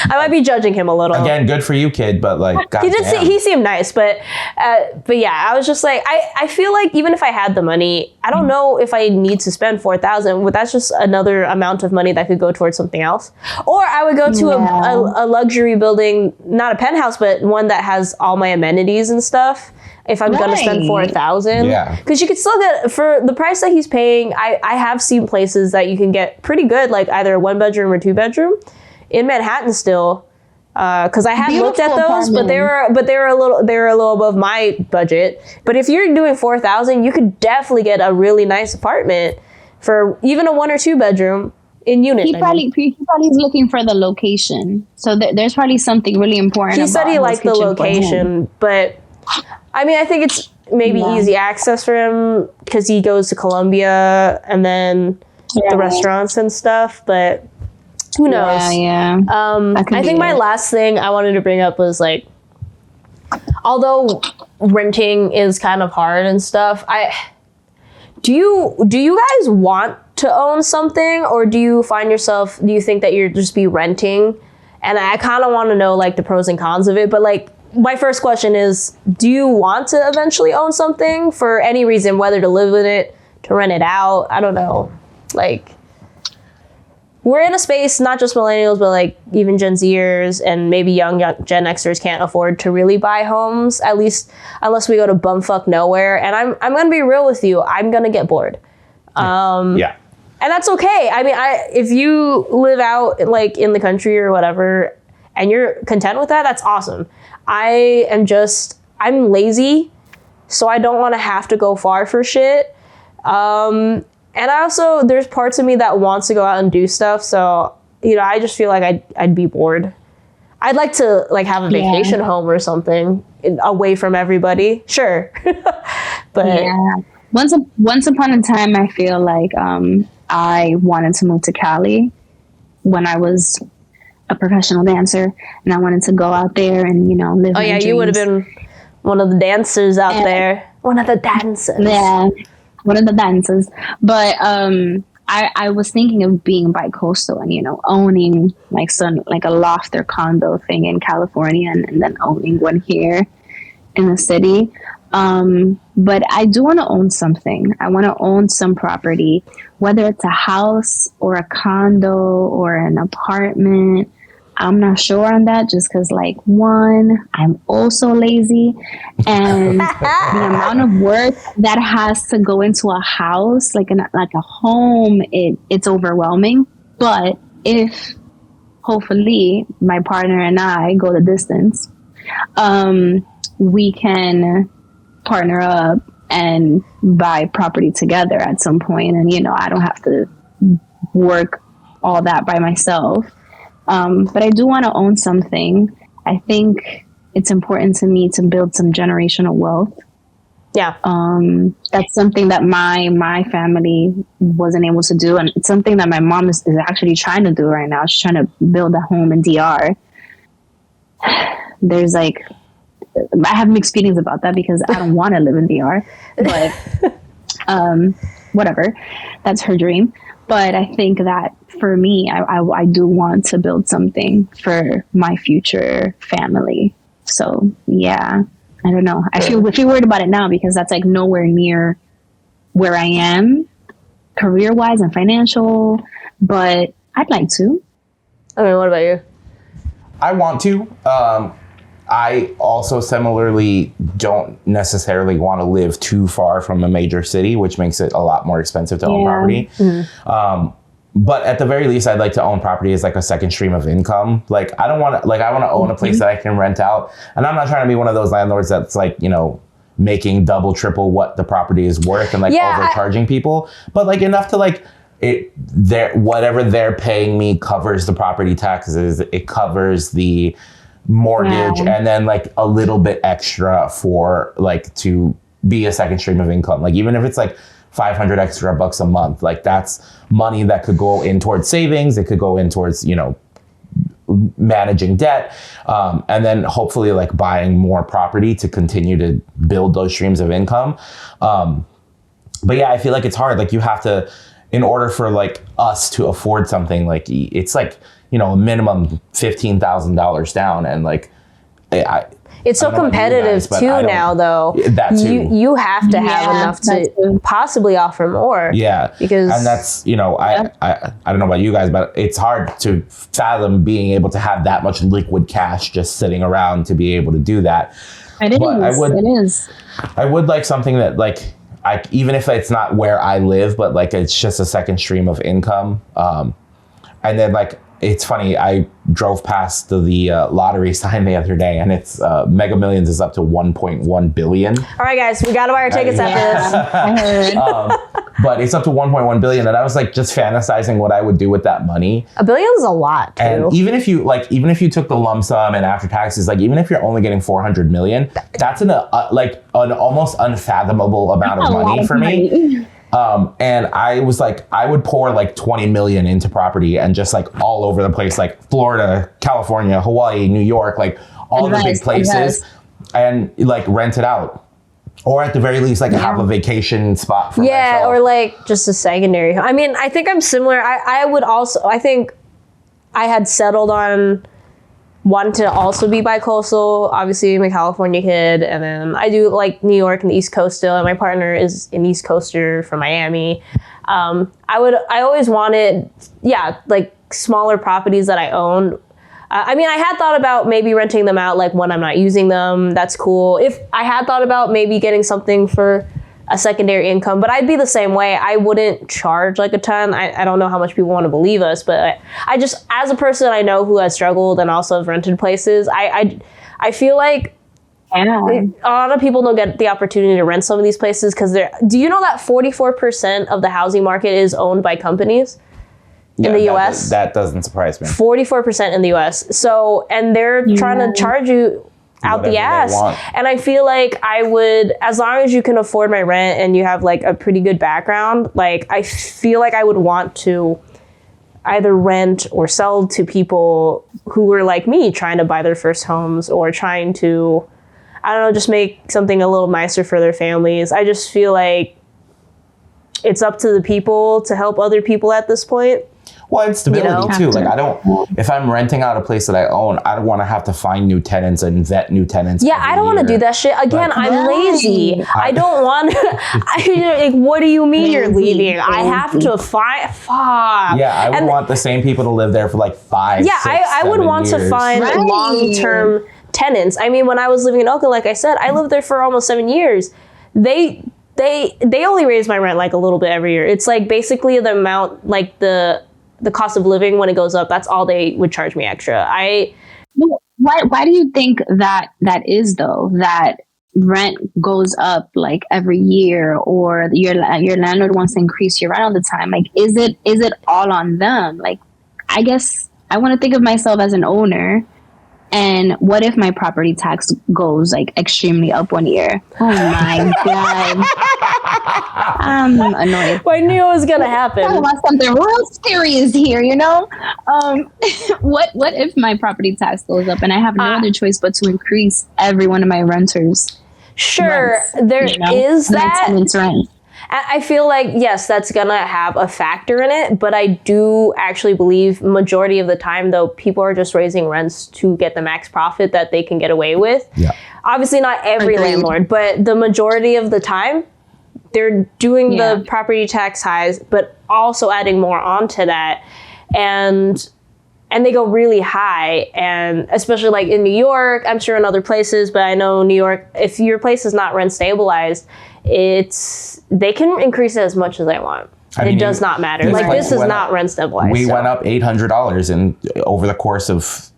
I might be judging him a little. Again, good for you, kid, but like, he seemed nice, but yeah, I was just like, I feel like even if I had the money, I don't know if I need to spend $4,000. But that's just another amount of money that could go towards something else. Or I would go to a luxury building, not a penthouse, but one that has all my amenities and stuff. If I'm gonna spend $4,000, because you could still get for the price that he's paying. I have seen places that you can get pretty good, like either a 1-bedroom or 2-bedroom. In Manhattan still, because I had looked at those, but they were a little above my budget. But if you're doing $4,000, you could definitely get a really nice apartment for even a 1 or 2 bedroom in unit. He probably is looking for the location, so there's probably something really important. He said he liked the location, but I mean, I think it's maybe easy access for him because he goes to Columbia and then the restaurants and stuff, but. Who knows? Yeah. I think my last thing I wanted to bring up was like, although renting is kind of hard and stuff, do you guys want to own something, or do you think that you're just be renting? And I kind of want to know like the pros and cons of it, but like my first question is, do you want to eventually own something for any reason, whether to live in it, to rent it out? I don't know. Like, we're in a space, not just millennials, but like even Gen Zers and maybe young Gen Xers can't afford to really buy homes, at least unless we go to bumfuck nowhere. And I'm going to be real with you. I'm going to get bored. And that's okay. I mean, if you live out like in the country or whatever, and you're content with that, that's awesome. I'm lazy, so I don't want to have to go far for shit. And there's parts of me that wants to go out and do stuff. So, I just feel like I'd be bored. I'd like to like have a vacation home or something away from everybody. Sure. But once upon a time, I feel like I wanted to move to Cali when I was a professional dancer, and I wanted to go out there and, live my dreams. You would have been one of the dancers out there. One of the dancers. Yeah. One of the dancers. But I was thinking of being bi-coastal and, owning like a loft or condo thing in California and then owning one here in the city. But I do want to own something. I want to own some property, whether it's a house or a condo or an apartment. I'm not sure on that just because, like, one, I'm also lazy, and the amount of work that has to go into a house, like a home, it's overwhelming. But if, hopefully, my partner and I go the distance, we can partner up and buy property together at some point, and, I don't have to work all that by myself. But I do want to own something. I think it's important to me to build some generational wealth. Yeah. That's something that my family wasn't able to do. And it's something that my mom is actually trying to do right now. She's trying to build a home in DR. There's I have mixed feelings about that because I don't want to live in DR, but, whatever, that's her dream. But I think that for me, I do want to build something for my future family. So yeah, I don't know. I feel worried about it now because that's like nowhere near where I am career-wise and financial, but I'd like to. I mean, what about you? I want to. I also similarly don't necessarily want to live too far from a major city, which makes it a lot more expensive to own property. But at the very least, I'd like to own property as like a second stream of income. Like I want to own a place that I can rent out. And I'm not trying to be one of those landlords that's like, you know, making double, triple what the property is worth and like overcharging people. But like enough to like whatever they're paying me covers the property taxes. It covers the mortgage and then like a little bit extra for like to be a second stream of income. Like even if it's like $500 extra bucks a month, like that's money that could go in towards savings. It could go in towards, you know, managing debt, and then hopefully like buying more property to continue to build those streams of income. But yeah, I feel like it's hard. Like you have to, in order for like us to afford something, like it's like, you know, a minimum $15,000 down, and like it's so competitive too now, though. That too. You have to have enough to possibly offer more. Yeah, because and that's, you know, I don't know about you guys, but it's hard to fathom being able to have that much liquid cash just sitting around to be able to do that. It is. I would like something that like even if it's not where I live, but like it's just a second stream of income. And then like, it's funny, I drove past the lottery sign the other day, and it's Mega Millions is up to 1.1 billion. All right, guys, we got to buy our tickets after this. But it's up to 1.1 billion, and I was like just fantasizing what I would do with that money. $1 billion is a lot, too. And even if you took the lump sum and after taxes, like even if you're only getting 400 million, that's an almost unfathomable amount of money for me. And I was like, I would pour like 20 million into property and just like all over the place, like Florida, California, Hawaii, New York, like all the big places, and like rent it out. Or at the very least, like have a vacation spot for myself. Or like just a secondary. I mean, I think I'm similar. I think I had settled on wanting to also be bi-coastal. Obviously, I'm a California kid, and then I do like New York and the East Coast still, and my partner is an East Coaster from Miami. I always wanted, like smaller properties that I own. I mean, I had thought about maybe renting them out like when I'm not using them. That's cool. If I had thought about maybe getting something for a secondary income, but I'd be the same way. I wouldn't charge like a ton. I don't know how much people want to believe us, but I just, as a person I know who has struggled and also have rented places, I feel like a lot of people don't get the opportunity to rent some of these places because do you know that 44% of the housing market is owned by companies? In the US? That doesn't surprise me. 44% in the US. So, and they're trying to charge you out the ass. And I feel like I would, as long as you can afford my rent and you have like a pretty good background, like I feel like I would want to either rent or sell to people who were like me, trying to buy their first homes or trying to, I don't know, just make something a little nicer for their families. I just feel like it's up to the people to help other people at this point. Well, and stability too. Like if I'm renting out a place that I own, I don't want to have to find new tenants and vet new tenants. Yeah, I don't want to do that shit. Again, I'm lazy. I don't want to, like, what do you mean you're leaving? I have to find, fuck. Yeah, I would want the same people to live there for like 5, 6, I would want to find long-term tenants. I mean, when I was living in Oakland, like I said, I lived there for almost 7 years. They only raise my rent like a little bit every year. It's like basically the amount, like the cost of living when it goes up, that's all they would charge me extra. Why do you think that is though, that rent goes up like every year, or your landlord wants to increase your rent all the time? Like, is it all on them? Like, I guess I want to think of myself as an owner. And what if my property tax goes like extremely up one year? Oh my God. I'm annoyed. I knew it was going to happen. Talking about something real serious here, you know? What if my property tax goes up and I have no other choice but to increase every one of my renters? Sure, rents, there is that. My tenants' rent. I feel like, yes, that's going to have a factor in it, but I do actually believe majority of the time, though, people are just raising rents to get the max profit that they can get away with. Yeah. Obviously, not every landlord, but the majority of the time, they're doing the property tax highs, but also adding more onto that. And and they go really high. And especially like in New York, I'm sure in other places, but I know New York, if your place is not rent stabilized, they can increase it as much as they want. It does not matter. Like this is not rent stabilized. We went up $800 over the course of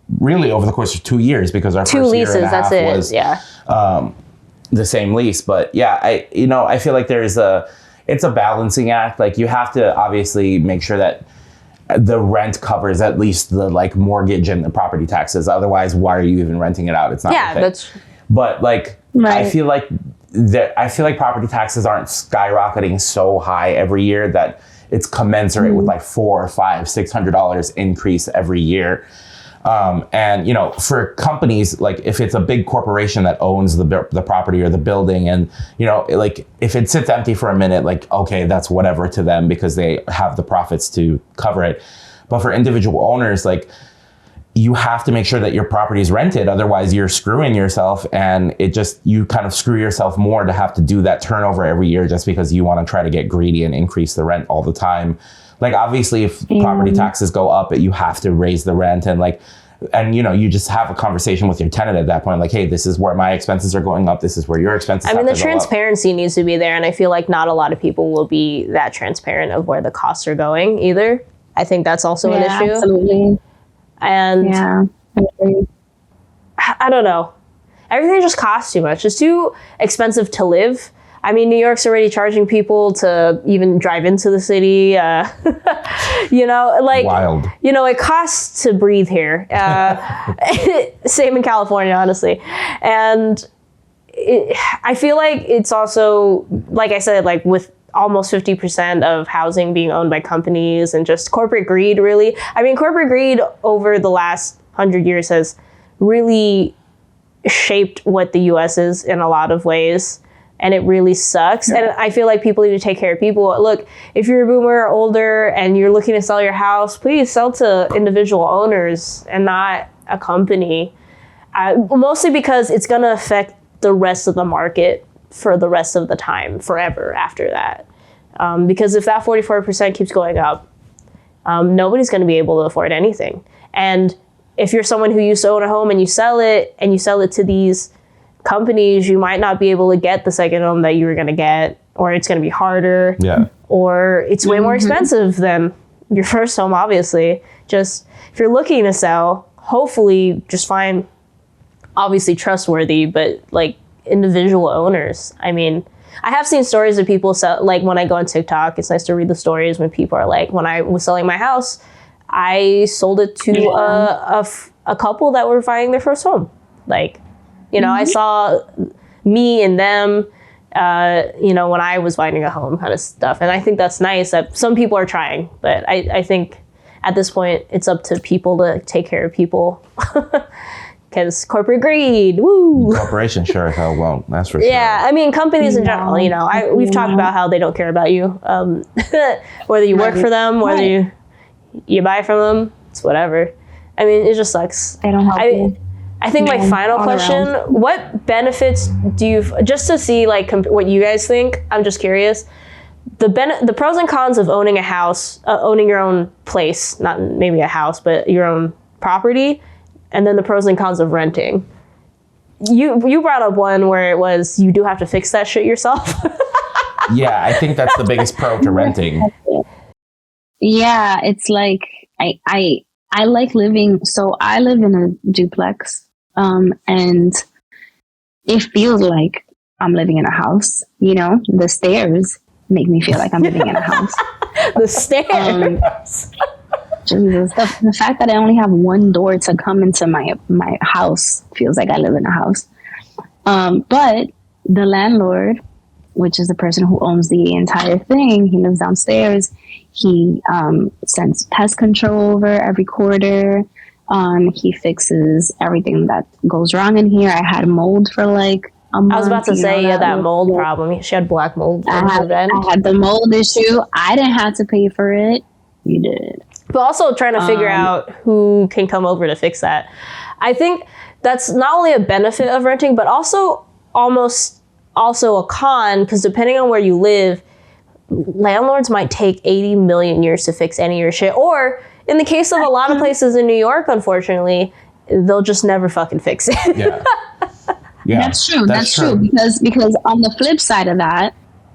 2 years because our two first leases, year and a half that's it. was the same lease. But yeah, I feel like it's a balancing act. Like you have to obviously make sure that the rent covers at least the like mortgage and the property taxes. Otherwise, why are you even renting it out? It's not. Yeah, that's. But like, right. I feel like property taxes aren't skyrocketing so high every year that it's commensurate with like $400, $500, $600 increase every year. And for companies, like if it's a big corporation that owns the property or the building, and like if it sits empty for a minute, like okay, that's whatever to them because they have the profits to cover it. But for individual owners, like you have to make sure that your property is rented. Otherwise you're screwing yourself, and you kind of screw yourself more to have to do that turnover every year just because you want to try to get greedy and increase the rent all the time. Like obviously if property taxes go up, you have to raise the rent, and you just have a conversation with your tenant at that point. Like, hey, this is where my expenses are going up. This is where your expenses the transparency needs to be there. And I feel like not a lot of people will be that transparent of where the costs are going either. I think that's also an issue. Absolutely. And I don't know. Everything just costs too much. It's too expensive to live. I mean, New York's already charging people to even drive into the city. Wild. It costs to breathe here. Same in California, honestly. And I feel like it's also, like I said, like with almost 50% of housing being owned by companies and just corporate greed, really. I mean, corporate greed over the last 100 years has really shaped what the U.S. is in a lot of ways. And it really sucks. Yeah. And I feel like people need to take care of people. Look, if you're a boomer or older and you're looking to sell your house, please sell to individual owners and not a company. Mostly because it's going to affect the rest of the market for the rest of the time, forever after that. Because if that 44% keeps going up, nobody's going to be able to afford anything. And if you're someone who used to own a home and you sell it to these companies, you might not be able to get the second home that you were going to get, or it's going to be harder, or it's way more expensive than your first home, obviously. Just if you're looking to sell, hopefully just find obviously trustworthy, but like individual owners. I mean, I have seen stories of people sell, like when I go on TikTok, it's nice to read the stories when people are like, when I was selling my house, I sold it to a couple that were buying their first home. Like, I saw me and them, when I was finding a home kind of stuff. And I think that's nice that some people are trying. But I think at this point, it's up to people to take care of people. Because corporate greed, woo! Corporations sure as hell won't, that's for sure. Yeah, I mean, companies in general, we've talked about how they don't care about you. Whether you work for them, whether you buy from them, it's whatever. I mean, it just sucks. They don't help you. I think my final question, what benefits do you, just to see like what you guys think, I'm just curious, the pros and cons of owning a house, owning your own place, not maybe a house, but your own property, and then the pros and cons of renting. You brought up one where it was, you do have to fix that shit yourself. Yeah, I think that's the biggest pro to renting. Yeah, it's like, I like living, so I live in a duplex, and it feels like I'm living in a house, the stairs make me feel like I'm living in a house. The stairs. Jesus, the fact that I only have one door to come into my house feels like I live in a house. But the landlord, which is the person who owns the entire thing, he lives downstairs. He sends pest control over every quarter. He fixes everything that goes wrong in here. I had mold for like a month. I was about to say, that mold problem. She had black mold. I had the mold issue. I didn't have to pay for it. You did. But also trying to figure out who can come over to fix that. I think that's not only a benefit of renting, but also also a con, because depending on where you live, landlords might take 80 million years to fix any of your shit. Or in the case of a lot of places in New York, unfortunately, they'll just never fucking fix it. Yeah. Yeah, that's true. That's true. Because on the flip side of that,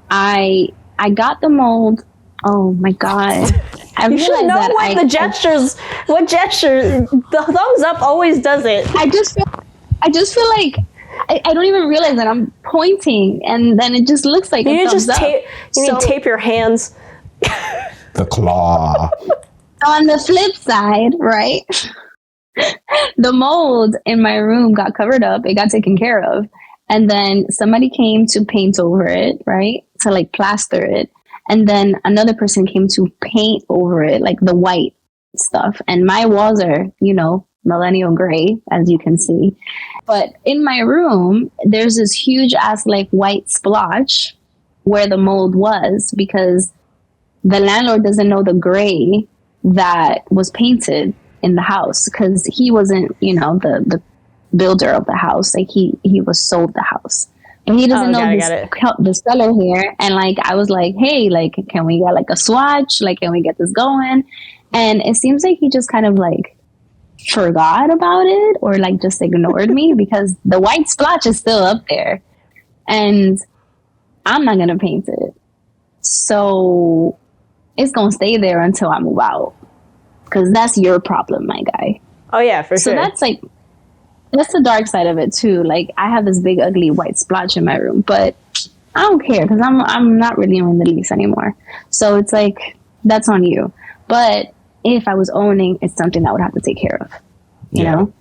I got the mold. Oh my god! You should know what gesture. The thumbs up always does it. I just feel like I don't even realize that I'm pointing, and then it just looks like you a need thumbs just up. tape. You need to tape your hands. The claw. On the flip side, right? The mold in my room got covered up. It got taken care of. And then somebody came to paint over it, right? To like plaster it. And then another person came to paint over it, like the white stuff. And my walls are, millennial gray, as you can see. But in my room, there's this huge ass like white splotch where the mold was, because the landlord doesn't know the gray that was painted in the house, because he wasn't, the builder of the house. Like he was sold the house, and he doesn't know the seller here. And like I was like, hey, like, can we get like a swatch? Like, can we get this going? And it seems like he just kind of like forgot about it, or like just ignored me, because the white splotch is still up there, and I'm not gonna paint it, so it's gonna stay there until I move out. Because that's your problem, my guy. Oh, yeah, for sure. So that's the dark side of it, too. Like, I have this big, ugly white splotch in my room. But I don't care, because I'm not renewing the lease anymore. So it's like, that's on you. But if I was owning, it's something I would have to take care of. You know?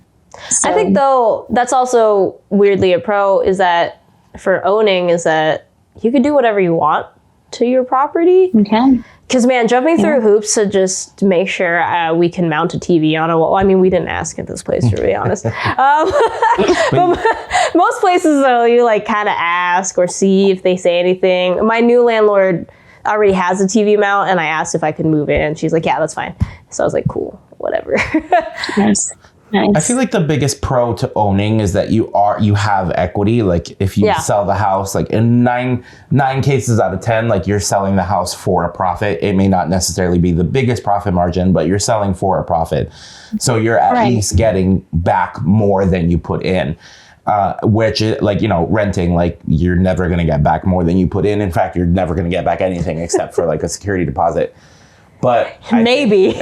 So, I think, though, that's also weirdly a pro, is that for owning, is that you can do whatever you want to your property. You can. Because, man, jumping through hoops to just make sure we can mount a TV on a wall. I mean, we didn't ask at this place, to be honest. But most places, though, you, like, kind of ask or see if they say anything. My new landlord already has a TV mount, and I asked if I could move in. She's like, yeah, that's fine. So I was like, cool, whatever. Nice. I feel like the biggest pro to owning is that you have equity. Like if you sell the house, like in nine cases out of 10, like you're selling the house for a profit. It may not necessarily be the biggest profit margin, but you're selling for a profit. So you're at least getting back more than you put in. Which is like, renting, like you're never going to get back more than you put in. In fact, you're never going to get back anything except for like a security deposit. But maybe.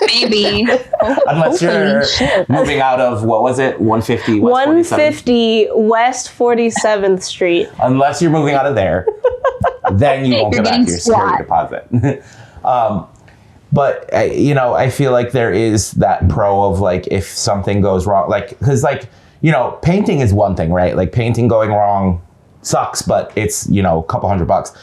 Maybe. Unless you're moving out of, what was it? 150 West 150 West 47th Street. Unless you're moving out of there, then you won't get back your security deposit. But, I feel like there is that pro of like, if something goes wrong, like, because like, painting is one thing, right? Like painting going wrong sucks, but it's, a couple $100.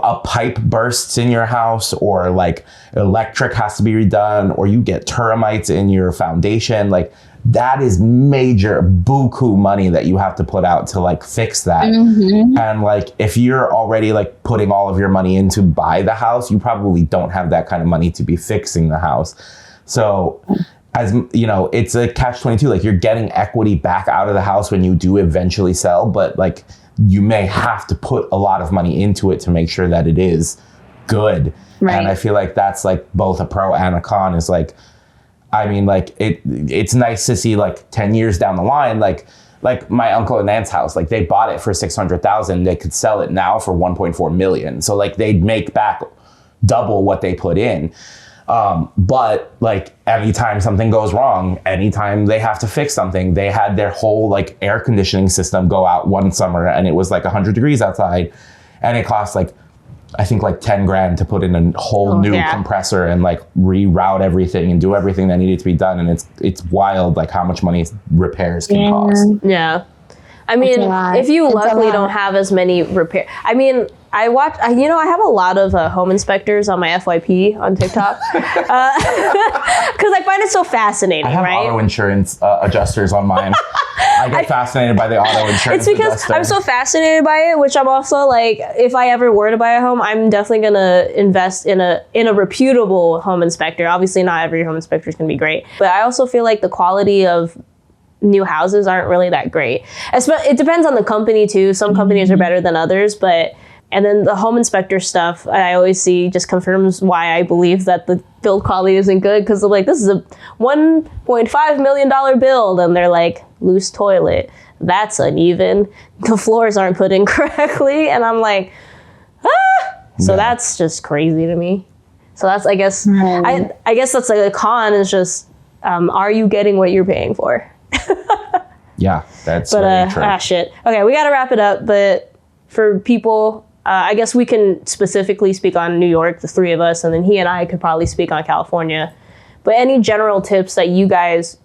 A pipe bursts in your house, or like electric has to be redone, or you get termites in your foundation, like that is major buku money that you have to put out to like fix that. And like if you're already like putting all of your money in to buy the house, you probably don't have that kind of money to be fixing the house. So as it's a catch-22, like you're getting equity back out of the house when you do eventually sell, but like you may have to put a lot of money into it to make sure that it is good. Right. And I feel like that's like both a pro and a con. Is like, I mean, like it's nice to see like 10 years down the line, like my uncle and aunt's house, like they bought it for $600,000. They could sell it now for 1.4 million. So like they'd make back double what they put in. But like anytime something goes wrong, anytime they have to fix something, they had their whole like air conditioning system go out one summer, and it was like 100 degrees outside, and it cost like, I think like 10 grand to put in a whole new compressor and like reroute everything and do everything that needed to be done. And it's wild like how much money repairs can cost. Yeah. I mean, if you luckily don't have as many repair, I mean, I have a lot of home inspectors on my FYP on TikTok because I find it so fascinating. I have auto insurance adjusters on mine. I get fascinated by the auto insurance. It's because adjuster. I'm so fascinated by it, which I'm also like, if I ever were to buy a home, I'm definitely gonna invest in a reputable home inspector. Obviously, not every home inspector is gonna be great, but I also feel like the quality of new houses aren't really that great. It depends on the company too. Some companies are better than others, but And then the home inspector stuff, I always see just confirms why I believe that the build quality isn't good, because they're like, this is a $1.5 million build, and they're like, loose toilet, that's uneven, the floors aren't put in correctly, and I'm like, so that's just crazy to me. So that's, I guess, I guess that's like a con, is just, are you getting what you're paying for? Yeah, that's very true. Shit. Okay, we got to wrap it up, but for people, I guess we can specifically speak on New York, the three of us, and then he and I could probably speak on California. But any general tips that you guys,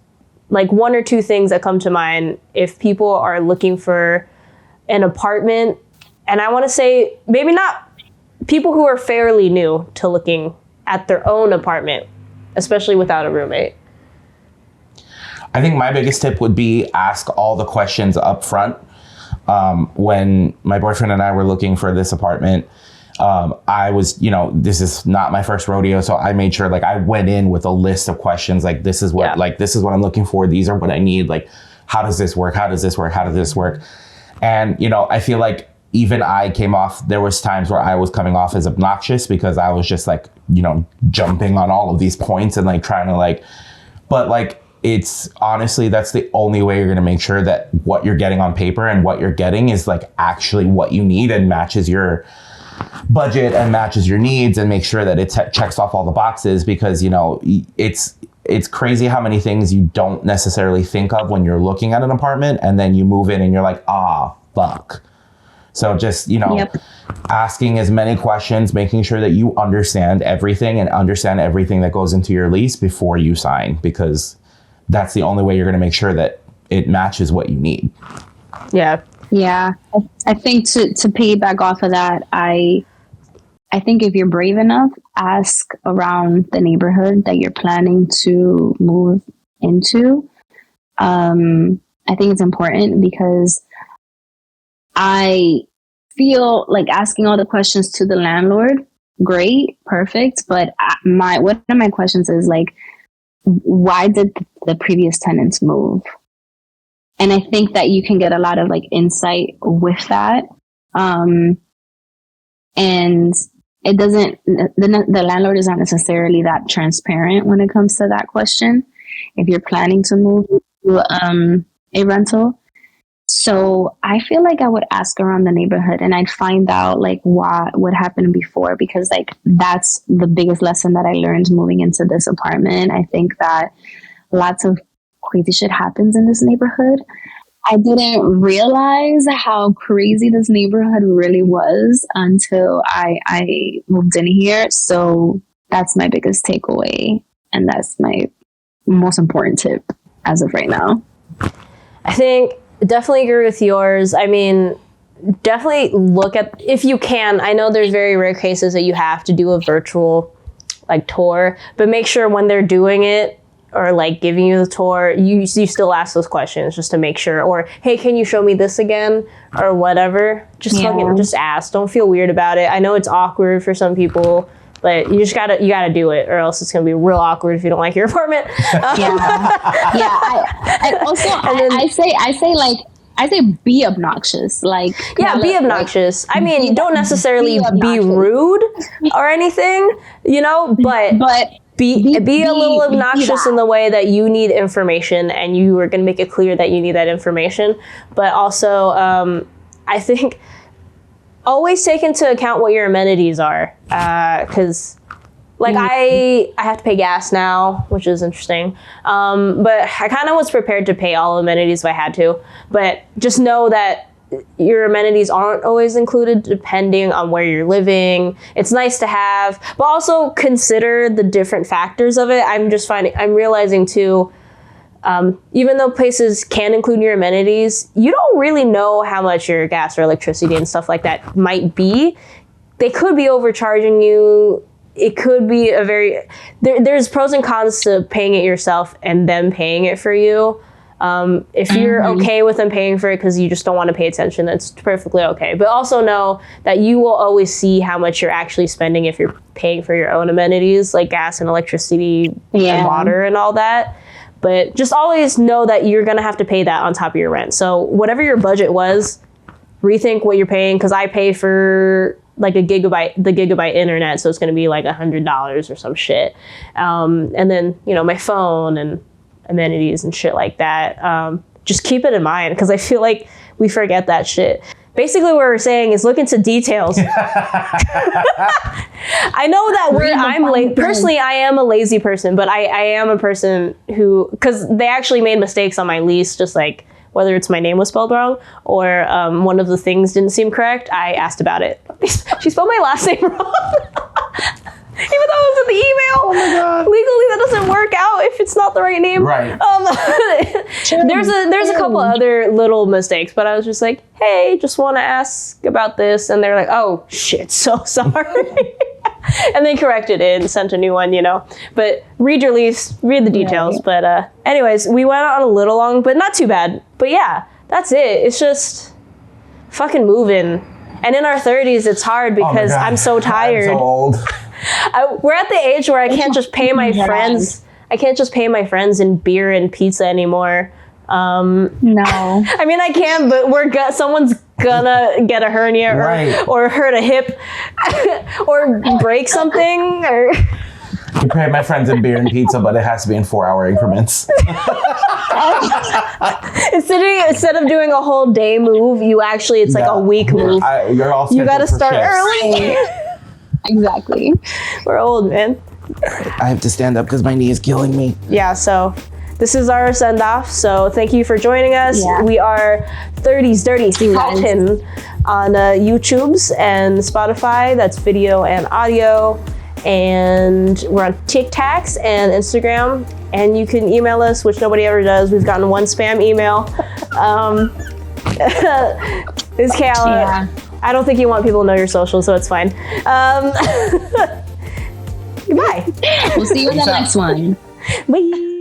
like one or two things that come to mind if people are looking for an apartment, and I want to say maybe not people who are fairly new to looking at their own apartment, especially without a roommate. I think my biggest tip would be ask all the questions up front. When my boyfriend and I were looking for this apartment, I was, this is not my first rodeo. So I made sure, like, I went in with a list of questions. Like, this is what, this is what I'm looking for. These are what I need. Like, how does this work? How does this work? How does this work? And, I feel like even I came off, there was times where I was coming off as obnoxious because I was just like, jumping on all of these points and like trying to but it's honestly, that's the only way you're going to make sure that what you're getting on paper and what you're getting is like actually what you need and matches your budget and matches your needs, and make sure that it checks off all the boxes, because, it's crazy how many things you don't necessarily think of when you're looking at an apartment, and then you move in and you're like, fuck. So just, asking as many questions, making sure that you understand everything and understand everything that goes into your lease before you sign, because that's the only way you're going to make sure that it matches what you need. Yeah. Yeah. I think to piggyback off of that, I think if you're brave enough, ask around the neighborhood that you're planning to move into. I think it's important, because I feel like asking all the questions to the landlord, great, perfect. But one of my questions is like, why did the previous tenants move? And I think that you can get a lot of like insight with that. And it doesn't, the landlord is not necessarily that transparent when it comes to that question, if you're planning to move to a rental. So I feel like I would ask around the neighborhood, and I'd find out like what happened before, because like that's the biggest lesson that I learned moving into this apartment. I think that lots of crazy shit happens in this neighborhood. I didn't realize how crazy this neighborhood really was until I moved in here. So that's my biggest takeaway, and that's my most important tip as of right now. I think definitely agree with yours. I mean, definitely look at, if you can, I know there's very rare cases that you have to do a virtual like tour, but make sure when they're doing it or like giving you the tour, you still ask those questions just to make sure, or hey, can you show me this again, or whatever. Just just ask. Don't feel weird about it. I know it's awkward for some people, but you gotta do it, or else it's gonna be real awkward if you don't like your apartment. I say be obnoxious. Like, be obnoxious. Like, I mean, you don't necessarily be rude or anything, but be a little obnoxious in the way that you need information, and you are gonna make it clear that you need that information. But also, I think, always take into account what your amenities are, because I have to pay gas now, which is interesting, but I kind of was prepared to pay all amenities if I had to, but just know that your amenities aren't always included depending on where you're living. It's nice to have, but also consider the different factors of it. I'm realizing too, even though places can include your amenities, you don't really know how much your gas or electricity and stuff like that might be. They could be overcharging you. It could be there's pros and cons to paying it yourself and them paying it for you. If you're okay with them paying for it because you just don't want to pay attention, that's perfectly okay. But also know that you will always see how much you're actually spending if you're paying for your own amenities, like gas and electricity and water and all that. But just always know that you're going to have to pay that on top of your rent. So whatever your budget was, rethink what you're paying, because I pay for like the gigabyte internet, so it's going to be like $100 or some shit, and then my phone and amenities and shit like that. Just keep it in mind, because I feel like we forget that shit. Basically, what we're saying is look into details. I know that personally, I am a lazy person, but I am a person who, because they actually made mistakes on my lease, just like whether it's my name was spelled wrong or one of the things didn't seem correct, I asked about it. She spelled my last name wrong. Even though it was in the email. Oh my God. Legally, that doesn't work out if it's not the right name. Right. There's a couple other little mistakes, but I was just like, hey, just want to ask about this. And they're like, oh, shit, so sorry. And they corrected it and sent a new one, But read your lease, read the details. Right. But anyways, we went on a little long, but not too bad. But yeah, that's it. It's just fucking moving. And in our 30s, it's hard because I'm so tired. I'm so old. We're at the age where I can't just pay my friends. I can't just pay my friends in beer and pizza anymore. No. I mean, I can, but someone's gonna get a hernia or hurt a hip or break something. Or I pay my friends in beer and pizza, but it has to be in 4-hour increments. Instead of doing a whole day move, it's like a week move. You're all you gotta start early. Exactly. We're old, man. I have to stand up because my knee is killing me. Yeah, so this is our send-off. So thank you for joining us. Yeah. We are 30s Dirty Thoughtin on YouTubes and Spotify. That's video and audio. And we're on TikToks and Instagram. And you can email us, which nobody ever does. We've gotten one spam email. It's Keala. Yeah. I don't think you want people to know your socials, so it's fine. Goodbye. We'll see you in the next one. Bye.